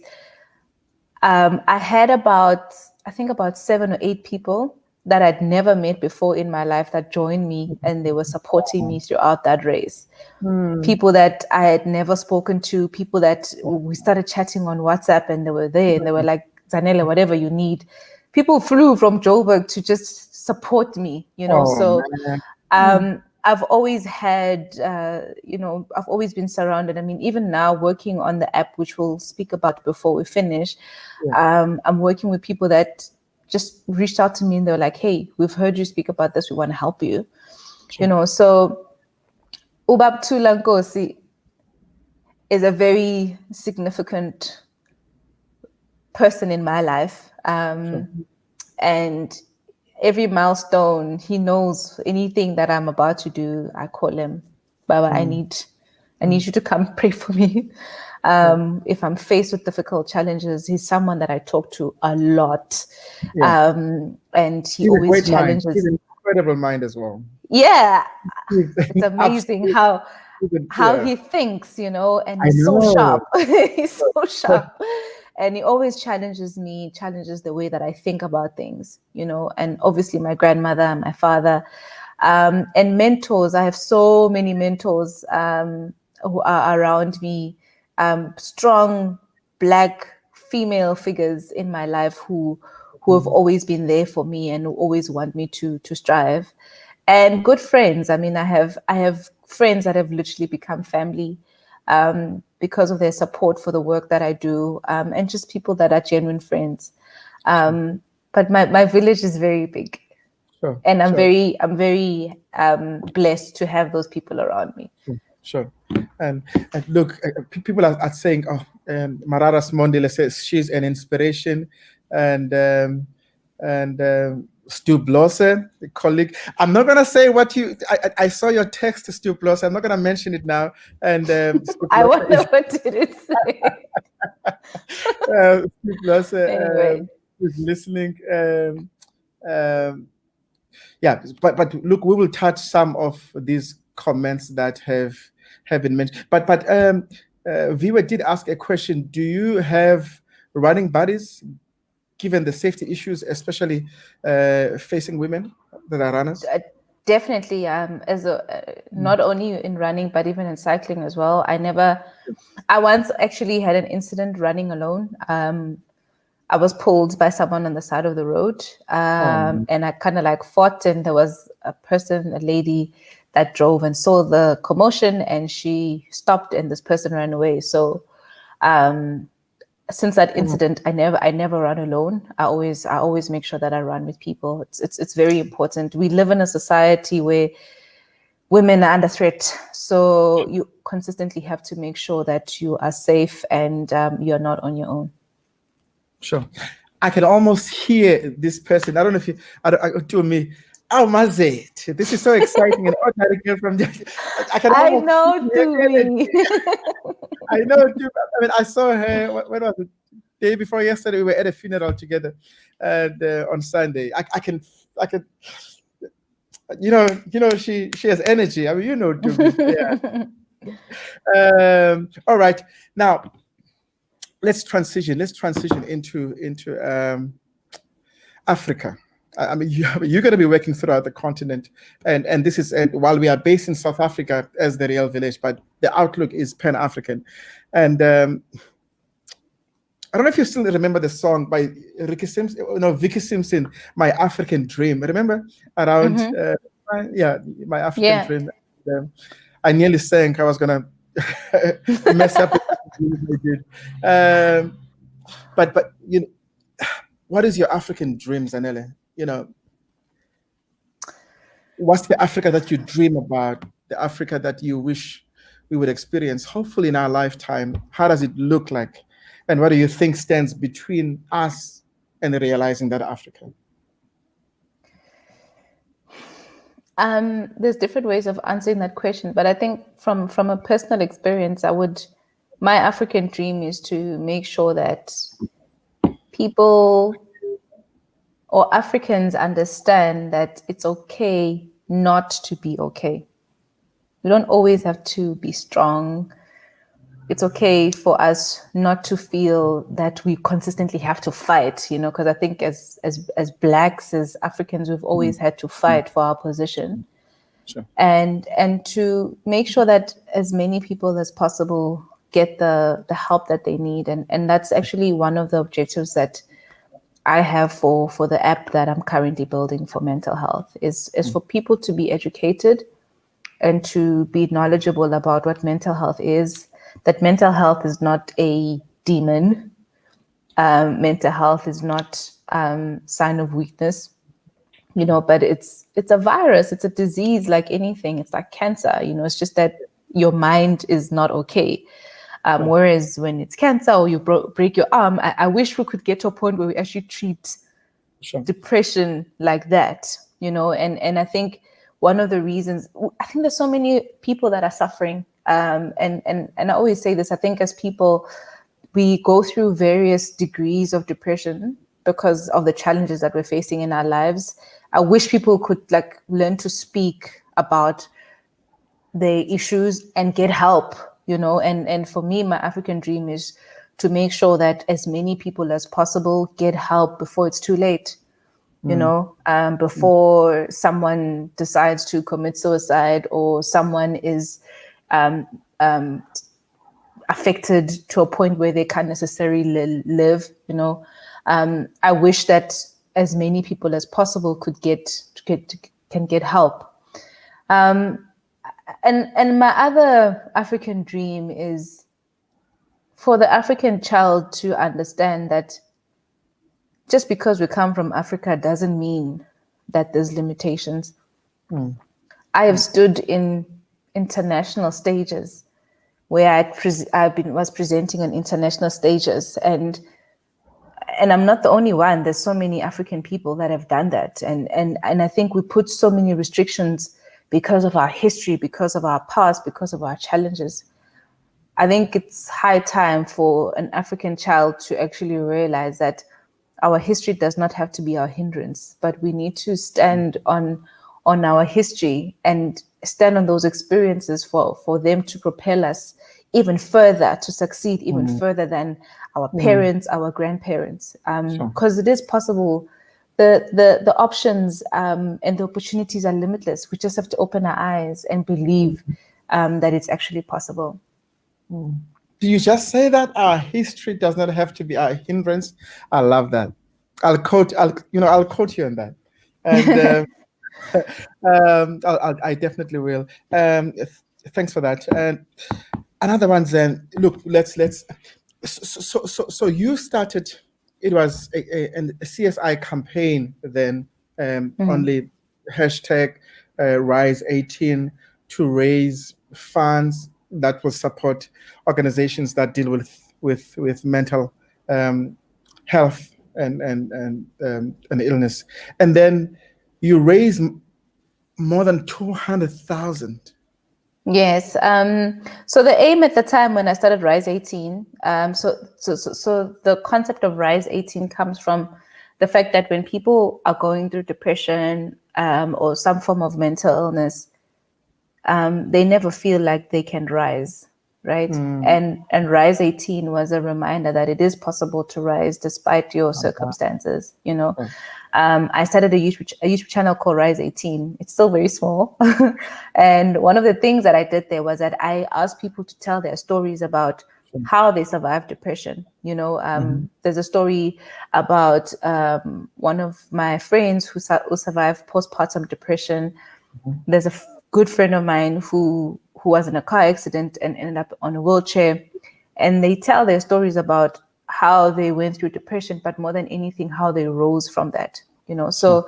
I had about 7 or 8 people that I'd never met before in my life that joined me, and they were supporting me throughout that race. People that I had never spoken to, people that we started chatting on WhatsApp, and they were there and they were like, Zanele, whatever you need. People flew from Joburg to just support me, I've always had, I've always been surrounded. I mean, even now working on the app, which we'll speak about before we finish, I'm working with people that just reached out to me and they were like, hey, we've heard you speak about this. We want to help you. Sure. So Ubab Tulankosi is a very significant person in my life. Sure. And every milestone, he knows anything that I'm about to do. I call him, Baba, I need you to come pray for me. If I'm faced with difficult challenges, he's someone that I talk to a lot. And he always challenges. He's an incredible mind as well. Yeah. It's amazing how he thinks, and he's so sharp. He's so sharp. And he always challenges the way that I think about things, and obviously my grandmother, my father, and mentors. I have so many mentors who are around me, strong Black female figures in my life who have always been there for me and who always want me to strive. And good friends. I mean, I have friends that have literally become family. Because of their support for the work that I do, and just people that are genuine friends. But my village is very big, and I'm very blessed to have those people around me. Sure. And look, people are saying, Mararas Mondele says she's an inspiration, and Stu Blosse, the colleague. I'm not gonna say what I saw your text to Stu Blosse. I'm not gonna mention it now. And I wonder what did it say. Stu Blosse anyway. Is listening. But look, we will touch some of these comments that have been mentioned. But viewer did ask a question. Do you have running buddies, given the safety issues, especially facing women that are runners? Definitely. Not only in running, but even in cycling as well. I once actually had an incident running alone. I was pulled by someone on the side of the road, and I kind of like fought, and there was a lady that drove and saw the commotion, and she stopped, and this person ran away. So since that incident, I never run alone. I always make sure that I run with people. It's very important. We live in a society where women are under threat, so you consistently have to make sure that you are safe and you're not on your own. Sure. I can almost hear this person. I don't know if you to me. Oh, Mazet, this is so exciting and ordinary girl from there. I know, Dewey. I know. I mean, I saw her. When was it? Day before yesterday, we were at a funeral together, and on Sunday, I can. You know, she has energy. I mean, you know, Dewey. Yeah. All right, now. Let's transition into Africa. I mean, you're going to be working throughout the continent, and this is while we are based in South Africa as the Real Village, but the outlook is Pan-African. And I don't know if you still remember the song by Vicky Simpson, "My African Dream." Remember around My African Dream. I nearly sang. I was gonna mess up. But you know, what is your African dream, Zanele? You know, what's the Africa that you dream about? The Africa that you wish we would experience, hopefully in our lifetime. How does it look like? And what do you think stands between us and realizing that Africa? There's different ways of answering that question, but I think from a personal experience, my African dream is to make sure that people or Africans understand that it's okay not to be okay. We don't always have to be strong. It's okay for us not to feel that we consistently have to fight, because I think as Blacks, as Africans, we've always had to fight for our position. Sure. And to make sure that as many people as possible get the help that they need. And that's actually one of the objectives that I have for the app that I'm currently building for mental health is for people to be educated and to be knowledgeable about what mental health is, that mental health is not a demon. Mental health is not sign of weakness, but it's a virus, it's a disease like anything. It's like cancer, it's just that your mind is not okay. Whereas when it's cancer or you break your arm, I wish we could get to a point where we actually treat depression like that, and I think one of the reasons, I think there's so many people that are suffering. And I always say this, I think as people, we go through various degrees of depression because of the challenges that we're facing in our lives. I wish people could learn to speak about the issues and get help, and for me, my African dream is to make sure that as many people as possible get help before it's too late. Before someone decides to commit suicide or someone is affected to a point where they can't necessarily live. I wish that as many people as possible can get help. And my other African dream is for the African child to understand that just because we come from Africa doesn't mean that there's limitations. I have stood in international stages where I was presenting on international stages, and I'm not the only one. There's so many African people that have done that, and I think we put so many restrictions because of our history, because of our past, because of our challenges. I think it's high time for an African child to actually realize that our history does not have to be our hindrance, but we need to stand on our history and stand on those experiences for them to propel us even further, to succeed even further than our parents, our grandparents, because it is possible. The options and the opportunities are limitless. We just have to open our eyes and believe that it's actually possible. Do you just say that our history does not have to be our hindrance? I love that. I'll quote you on that, and I definitely will. Thanks for that. And another one, then. Look, let's. So you started. It was a CSI campaign then. Only hashtag Rise 18 to raise funds that will support organizations that deal with mental health and illness, and then you raise more than 200,000. Yes. So the aim at the time when I started Rise 18, so the concept of Rise 18 comes from the fact that when people are going through depression or some form of mental illness, they never feel like they can rise, right? And Rise 18 was a reminder that it is possible to rise despite your circumstances. I started a YouTube channel called Rise 18. It's still very small. And one of the things that I did there was that I asked people to tell their stories about how they survived depression. There's a story about one of my friends who survived postpartum depression. There's a good friend of mine who was in a car accident and ended up on a wheelchair. And they tell their stories about how they went through depression, but more than anything, how they rose from that. So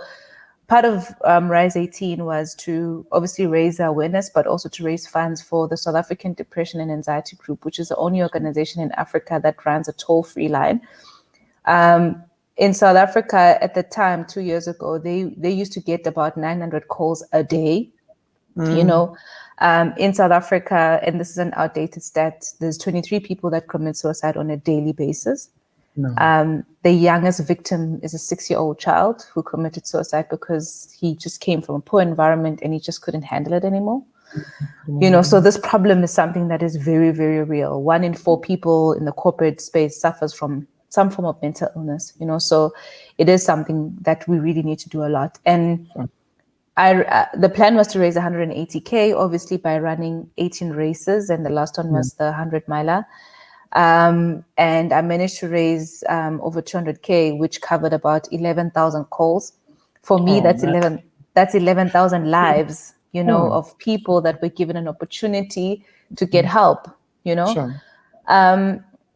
part of Rise 18 was to obviously raise awareness, but also to raise funds for the South African Depression and Anxiety Group, which is the only organization in Africa that runs a toll-free line. In South Africa at the time, 2 years ago, they used to get about 900 calls a day. In South Africa, and this is an outdated stat, there's 23 people that commit suicide on a daily basis. The youngest victim is a 6-year-old child who committed suicide because he just came from a poor environment and he just couldn't handle it anymore. So this problem is something that is very, very real. 1 in 4 people in the corporate space suffers from some form of mental illness, so it is something that we really need to do a lot. And the plan was to raise 180K, obviously, by running 18 races, and the last one was the 100 miler. And I managed to raise over 200K, which covered about 11,000 calls. For me, that's 11,000 lives, of people that were given an opportunity to get help, Sure.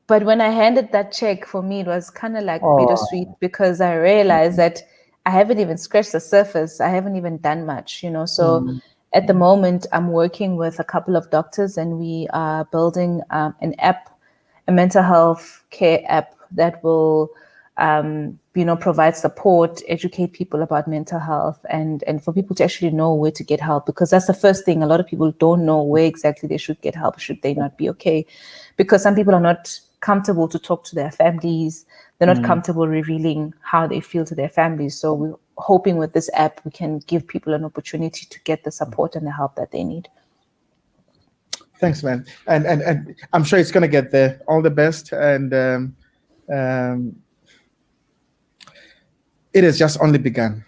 But when I handed that check, for me, it was kind of like bittersweet, because I realized that I haven't even scratched the surface. I haven't even done much, So at the moment, I'm working with a couple of doctors, and we are building an app, a mental health care app that will, provide support, educate people about mental health, and for people to actually know where to get help, because that's the first thing. A lot of people don't know where exactly they should get help, should they not be okay, because some people are not comfortable to talk to their families. They're not comfortable revealing how they feel to their families. So we're hoping with this app, we can give people an opportunity to get the support and the help that they need. Thanks, man. And I'm sure it's going to get there. All the best. And it has just only begun.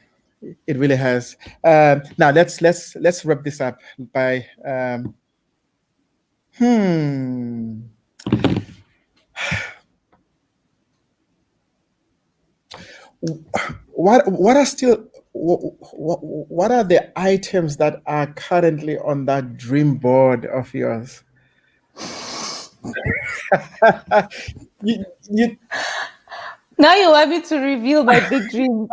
It really has. Now let's wrap this up by what are the items that are currently on that dream board of yours? you Now you want me to reveal my big dream.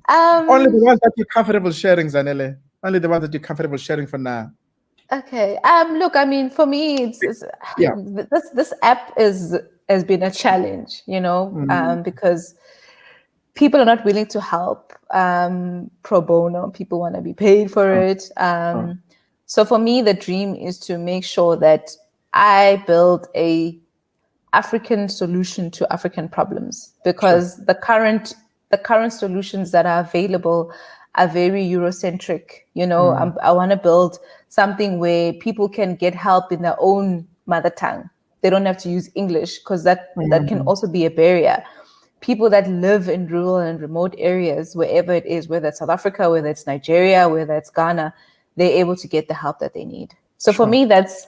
Only the ones that you're comfortable sharing, Zanele. Only the ones that you're comfortable sharing for now. Okay. Look, I mean, for me, this app has been a challenge, because people are not willing to help pro bono. People want to be paid for it. So for me, the dream is to make sure that I build a African solution to African problems, because the current solutions that are available are very Eurocentric. I want to build something where people can get help in their own mother tongue. They don't have to use English, because that can also be a barrier. People that live in rural and remote areas, wherever it is, whether it's South Africa, whether it's Nigeria, whether it's Ghana, they're able to get the help that they need. So for me, that's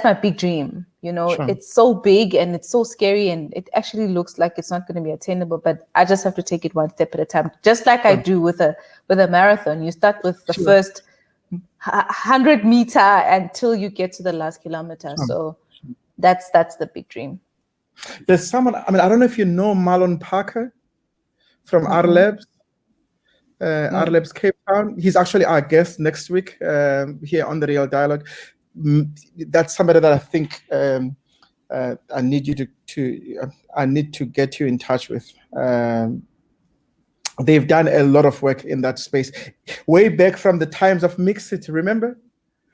my big dream. It's so big and it's so scary, and it actually looks like it's not going to be attainable, but I just have to take it one step at a time, just like I do with a marathon. You start with the first 100 meter until you get to the last kilometer. So that's the big dream. There's someone, I don't know if you know Marlon Parker from R Labs. R Labs Cape Town. He's actually our guest next week here on the Real Dialogue. That's somebody that I think I need you I need to get you in touch with. They've done a lot of work in that space, way back from the times of Mixit. Remember?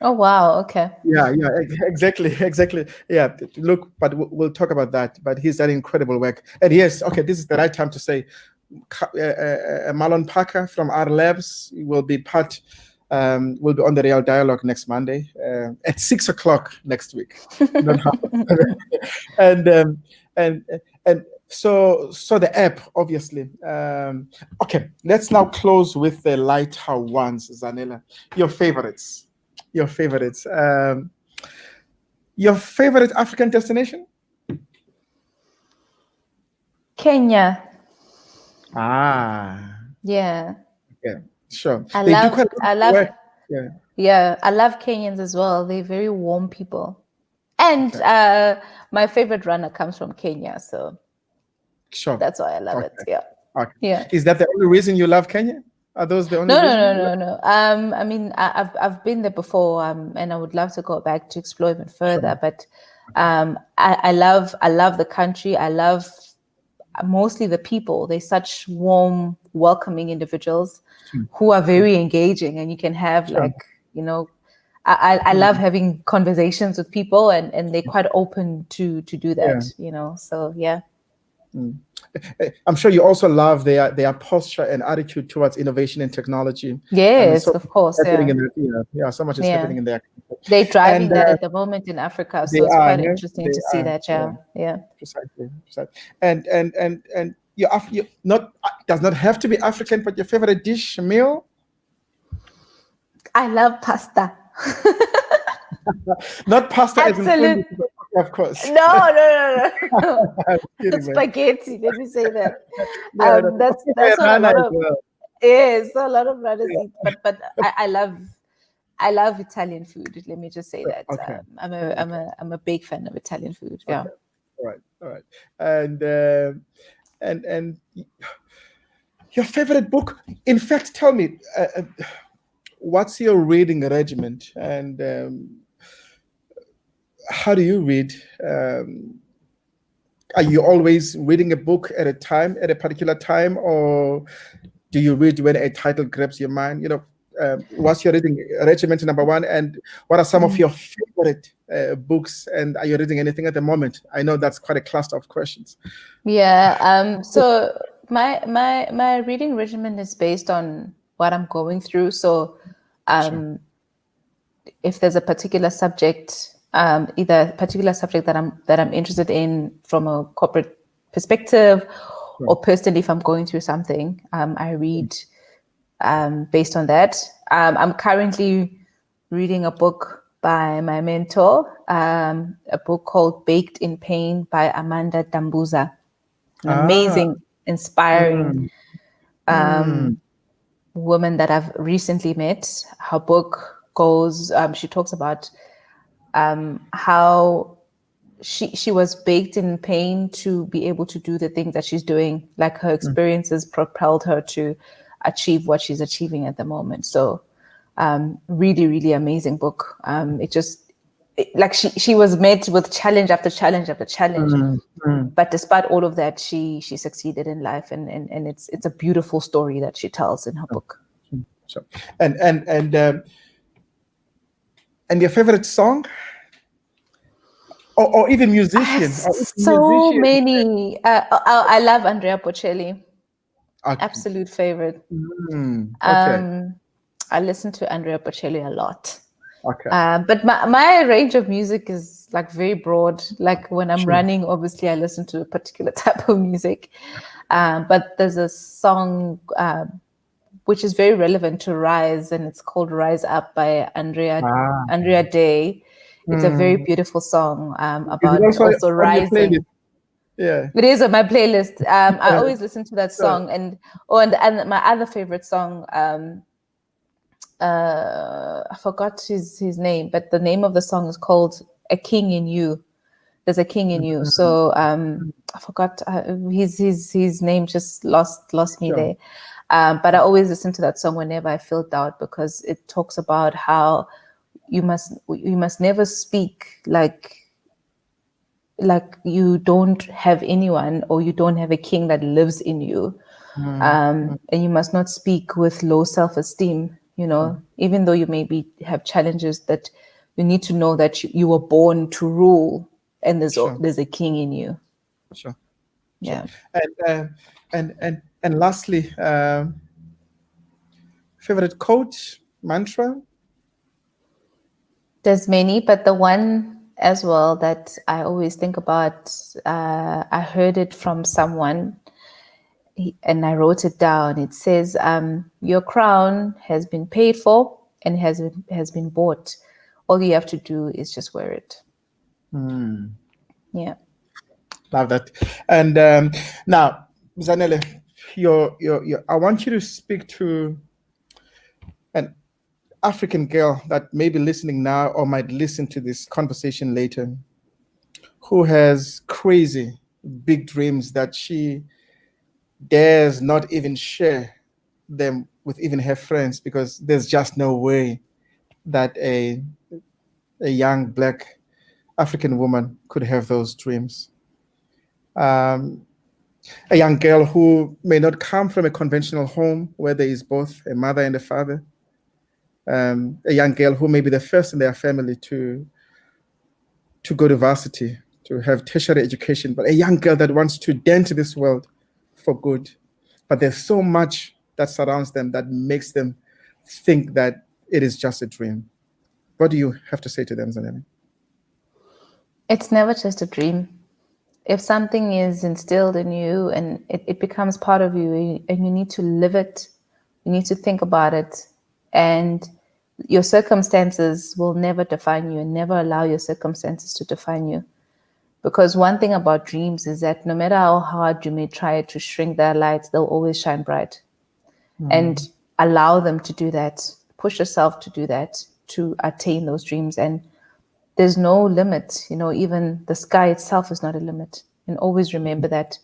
Oh wow! Okay. Yeah, exactly. Yeah, look, but we'll talk about that. But he's done incredible work, and yes, okay, this is the right time to say. Marlon Parker from R Labs will be on the Real Dialogue next Monday at 6:00 next week. and so the app, obviously. Okay, let's now close with the lighter ones, Zanele. Your favorites. Your favorite African destination? Kenya. Yeah, sure. I love Kenyans as well. They're very warm people, and my favorite runner comes from Kenya, so sure, that's why I love it. Yeah. Okay. Yeah. Is that the only reason you love Kenya? Are those the only? No. I've been there before, and I would love to go back to explore even further. Sure. But I love the country. I love mostly the people. They're such warm, welcoming individuals who are very engaging, and you can have I love having conversations with people, and they're quite open to do that. So yeah. I'm sure you also love their posture and attitude towards innovation and technology. Yes, of course. So much is happening in there. They're driving that at the moment in Africa, so it's quite interesting to see that. Yeah. Precisely. And you does not have to be African, but your favorite dish, meal? I love pasta. Not pasta. Absolutely. Of course. No. Spaghetti. Let me say that. That's what a lot of. Yes, a lot of runners eat. But I love Italian food. Let me just say that. Okay. I'm a big fan of Italian food. Yeah. Okay. All right. And your favorite book? In fact, tell me, what's your reading regimen, and how do you read? Are you always reading a book at a particular time, or do you read when a title grabs your mind? What's your reading regimen, number one, and what are some of your favorite books? And are you reading anything at the moment? I know that's quite a cluster of questions. Yeah. So my reading regimen is based on what I'm going through. So, if there's a particular subject, either a particular subject that I'm interested in from a corporate perspective, or personally, if I'm going through something, I read based on that. I'm currently reading a book by my mentor, a book called Baked in Pain by Amanda Dambuza. An amazing, inspiring woman that I've recently met. Her book goes, she talks about how she was baked in pain to be able to do the things that she's doing. Like her experiences propelled her to achieve what she's achieving at the moment. So really, really amazing book. She was met with challenge after challenge after challenge. But despite all of that, she succeeded in life, and it's a beautiful story that she tells in her book. So and your favorite song? Or even musicians? So many. I love Andrea Bocelli. Okay. Absolute favorite. Okay. I listen to Andrea Bocelli a lot. Okay. But my range of music is like very broad. Like when I'm running, obviously I listen to a particular type of music. But there's a song which is very relevant to Rise, and it's called Rise Up by Andrea Day. It's a very beautiful song about also rising. Yeah, it is on my playlist. I always listen to that song, and my other favorite song. I forgot his name, but the name of the song is called "A King in You." There's a king in you. So I forgot his name. Just lost me there. But I always listen to that song whenever I feel doubt, because it talks about how you must never speak like you don't have anyone, or you don't have a king that lives in you. And you must not speak with low self-esteem, even though you maybe have challenges, that you need to know that you were born to rule, and there's a king in you. Sure. Yeah. And lastly, favorite quote, mantra? There's many, but the one as well that I always think about, I heard it from someone, and I wrote it down. It says, your crown has been paid for and has been bought. All you have to do is just wear it. Yeah. Love that. And now, Zanele, I want you to speak to an African girl that may be listening now or might listen to this conversation later, who has crazy big dreams that she dares not even share them with even her friends, because there's just no way that a young Black African woman could have those dreams. A young girl who may not come from a conventional home where there is both a mother and a father. A young girl who may be the first in their family to go to varsity, to have tertiary education, but a young girl that wants to dent this world for good. But there's so much that surrounds them that makes them think that it is just a dream. What do you have to say to them, Zanele? It's never just a dream. If something is instilled in you and it becomes part of you, and you need to live it, you need to think about it, and your circumstances will never define you, and never allow your circumstances to define you. Because one thing about dreams is that no matter how hard you may try to shrink their lights, they'll always shine bright. And allow them to do that. Push yourself to do that, to attain those dreams. And there's no limit, even the sky itself is not a limit. And always remember that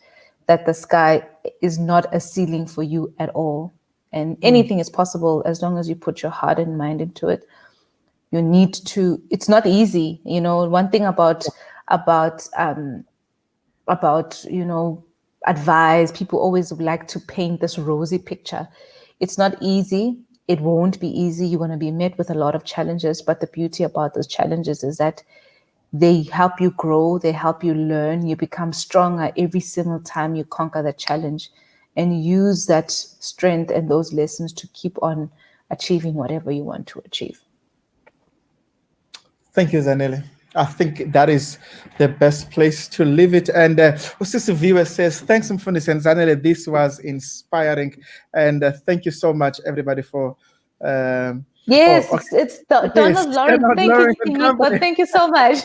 the sky is not a ceiling for you at all. And anything is possible as long as you put your heart and mind into it. You need to, it's not easy. One thing about advice, people always like to paint this rosy picture. It's not easy. It won't be easy. You're going to be met with a lot of challenges, but the beauty about those challenges is that they help you grow, they help you learn, you become stronger every single time you conquer that challenge, and use that strength and those lessons to keep on achieving whatever you want to achieve. Thank you, Zanele. I think that is the best place to leave it. And Sister Viewer says, thanks, Mfundisi and Zanele. This was inspiring. And thank you so much, everybody, for... yes, it's Donald Lawrence. Thank you, but thank you so much.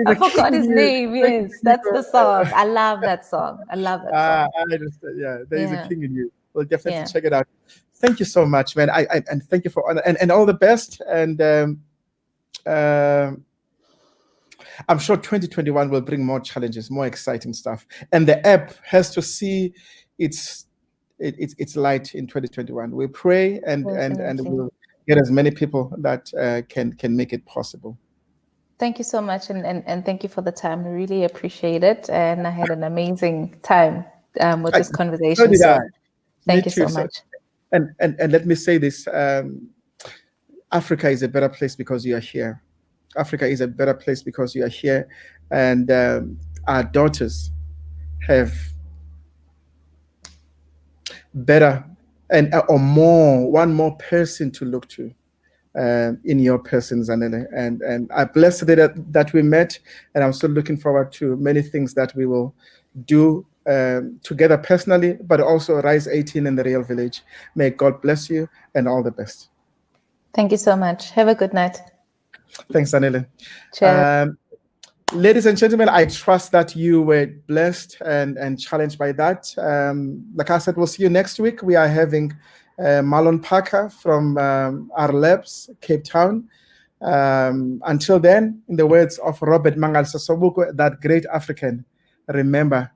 I forgot his name. Yes, that's the song. I love that song. I love that song. I understand. Yeah, there is a king in you. We'll definitely check it out. Thank you so much, man. And thank you for and all the best. And I'm sure 2021 will bring more challenges, more exciting stuff. And the app has to see its light in 2021. We pray and we'll get as many people that can make it possible. Thank you so much, and thank you for the time. I really appreciate it, and I had an amazing time with this conversation. So thank you so much. And let me say this: Africa is a better place because you are here. Africa is a better place because you are here, and our daughters have better one more person to look to in your person, Zanele. And I bless the day that we met, and I'm still looking forward to many things that we will do together personally, but also Rise 18 in the real village. May God bless you and all the best. Thank you so much. Have a good night. Thanks, Zanele. Cheers. Ladies and gentlemen, I trust that you were blessed and challenged by that. Like I said, we'll see you next week. We are having Marlon Parker from our labs, Cape Town. Until then, in the words of Robert Mangal Sasobuko, that great African, remember,